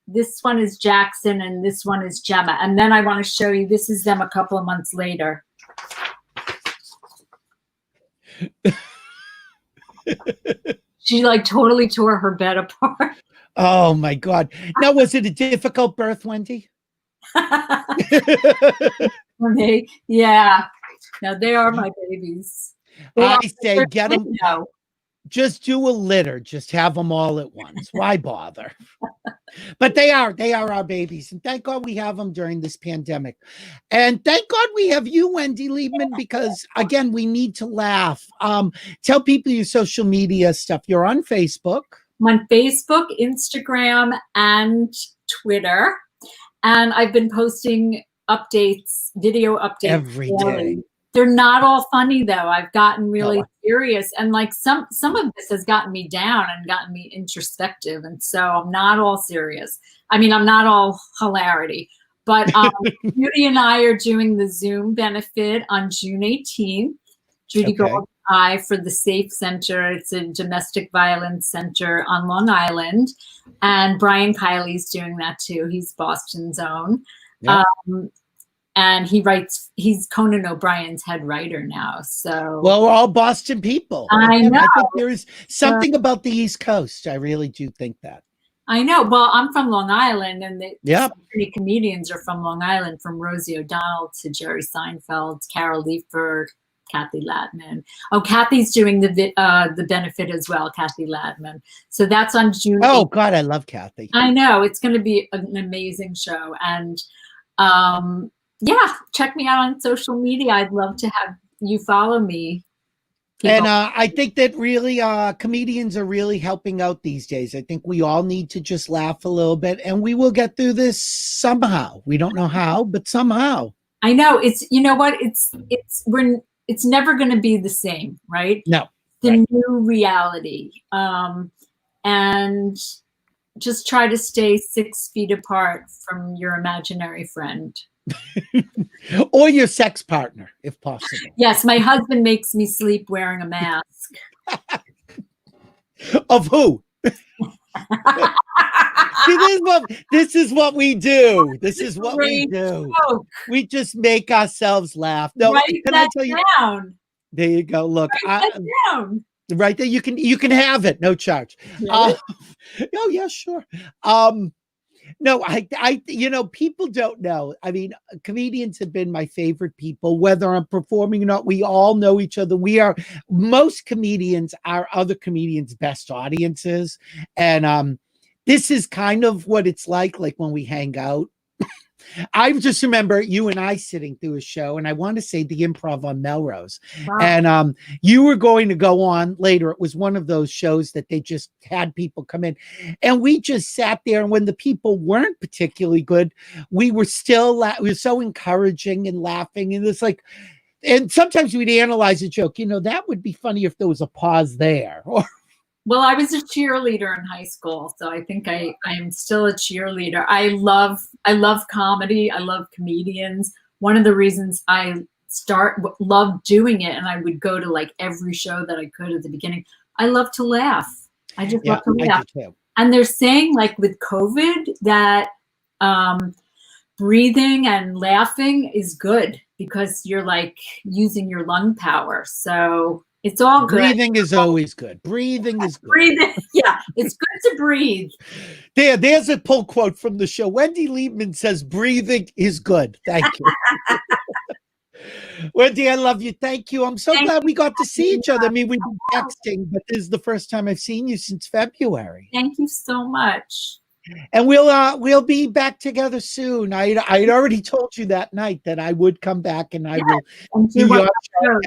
This one is Jackson and this one is Gemma. And then I want to show you, this is them a couple of months later. She totally tore her bed apart. Oh my God. Now, was it a difficult birth, Wendy? Okay. Yeah. Now they are my babies. I say get them. Just do a litter. Just have them all at once. Why bother? But they are our babies. And thank God we have them during this pandemic. And thank God we have you, Wendy Liebman, because again, we need to laugh. Tell people your social media stuff. You're on Facebook. I'm on Facebook, Instagram, and Twitter. And I've been posting video updates every day. They're not all funny though. I've gotten really serious, and some of this has gotten me down and gotten me introspective, and so I'm not all serious. I mean, I'm not all hilarity, but Judy and I are doing the Zoom benefit on June 18th. Judy Gold I for the Safe Center. It's a domestic violence center on Long Island. And Brian Kiley's doing that too. He's Boston's own. Yeah. And he's Conan O'Brien's head writer now. So well, we're all Boston people. I know. I think there is something about the East Coast. I really do think that. I know. Well, I'm from Long Island, and so many comedians are from Long Island, from Rosie O'Donnell to Jerry Seinfeld, Carol Leifert, Kathy Latman. Oh, Kathy's doing the benefit as well, Kathy Latman. So that's on June. Oh, 8th. God, I love Kathy. I know. It's going to be an amazing show. And yeah, check me out on social media. I'd love to have you follow me. People. And I think that really comedians are really helping out these days. I think we all need to just laugh a little bit, and we will get through this somehow. We don't know how, but somehow. I know. It's, you know what? It's never going to be the same, right? No. The new reality. And just try to stay 6 feet apart from your imaginary friend. Or your sex partner, if possible. Yes, my husband makes me sleep wearing a mask. Of who? See, this is what we do. This is what we do. We just make ourselves laugh. No, write can that I tell you? Down. There you go. Look, write that down. Right there, you can have it, no charge. Really? Oh yeah, sure. No, I people don't know. I mean, comedians have been my favorite people, whether I'm performing or not. We all know each other. Most comedians are other comedians' best audiences. And this is kind of what it's like when we hang out. I just remember you and I sitting through a show, and I want to say the Improv on Melrose. Wow. And you were going to go on later. It was one of those shows that they just had people come in, and we just sat there. And when the people weren't particularly good, we were still we were so encouraging and laughing. And it's like, and sometimes we'd analyze a joke. That would be funny if there was a pause there. Well, I was a cheerleader in high school, so I think I am still a cheerleader. I love comedy. I love comedians. One of the reasons I loved doing it, and I would go to every show that I could at the beginning. I love to laugh. I just love to laugh. And they're saying with COVID that breathing and laughing is good because you're using your lung power. So it's all good. Breathing is always good. Breathing is good. Breathing, yeah, it's good to breathe. There's a pull quote from the show. Wendy Liebman says, "Breathing is good." Thank you. Wendy, I love you. Thank you. I'm so glad we got to see each other. I mean, we've been texting, but this is the first time I've seen you since February. Thank you so much. And we'll be back together soon. I'd already told you that night that I would come back, and I will do your show.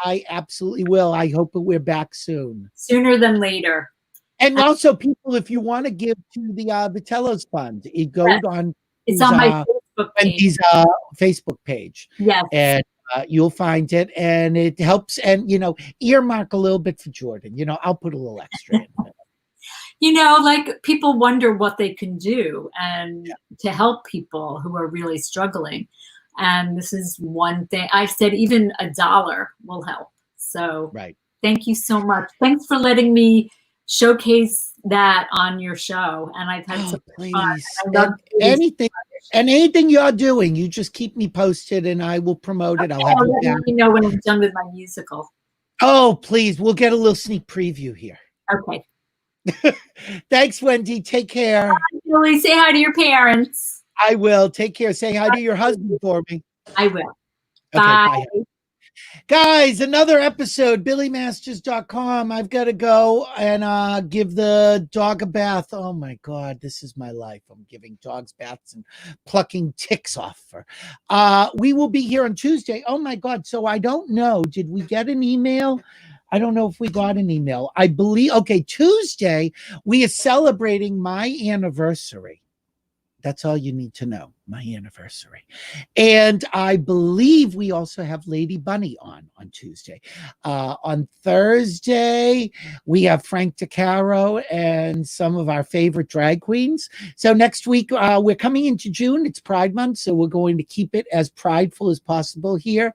I absolutely will. I hope that we're back soon. Sooner than later. And also, people, if you want to give to the Vitello's Fund, it goes on. It's on my Facebook page. Wendy's Facebook page. Yes. And you'll find it, and it helps. And earmark a little bit for Jordan. I'll put a little extra in it. People wonder what they can do and to help people who are really struggling. And this is one thing I've said, even $1 will help. So thank you so much. Thanks for letting me showcase that on your show. And I've had some fun. Anything you're doing, you just keep me posted and I will promote it. I'll have you let me know when I'm done with my musical. Oh, please. We'll get a little sneak preview here. Okay. Thanks, Wendy. Take care. Bye, Julie. Say hi to your parents. I will. Take care. Say hi to your husband for me. I will. Okay, bye. Guys, another episode, billymasters.com. I've got to go and give the dog a bath. Oh, my God. This is my life. I'm giving dogs baths and plucking ticks off her. We will be here on Tuesday. Oh, my God. So I don't know. Did we get an email? I don't know if we got an email. I believe, Tuesday, we are celebrating my anniversary. That's all you need to know. my anniversary. And I believe we also have Lady Bunny on Tuesday. On Thursday, we have Frank DeCaro and some of our favorite drag queens. So next week, we're coming into June. It's Pride Month, so we're going to keep it as prideful as possible here.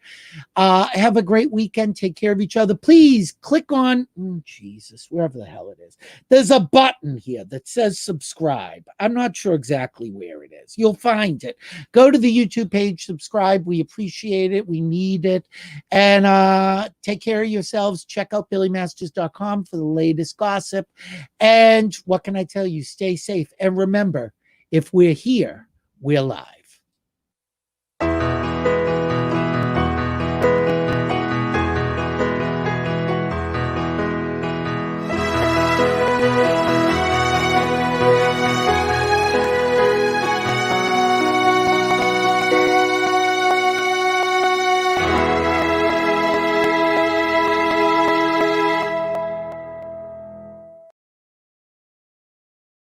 Have a great weekend. Take care of each other. Please click on, Jesus, wherever the hell it is. There's a button here that says subscribe. I'm not sure exactly where it is. You'll find it. Go to the YouTube page, subscribe. We appreciate it. We need it. And take care of yourselves. Check out billymasters.com for the latest gossip. And what can I tell you? Stay safe. And remember, if we're here, we're live.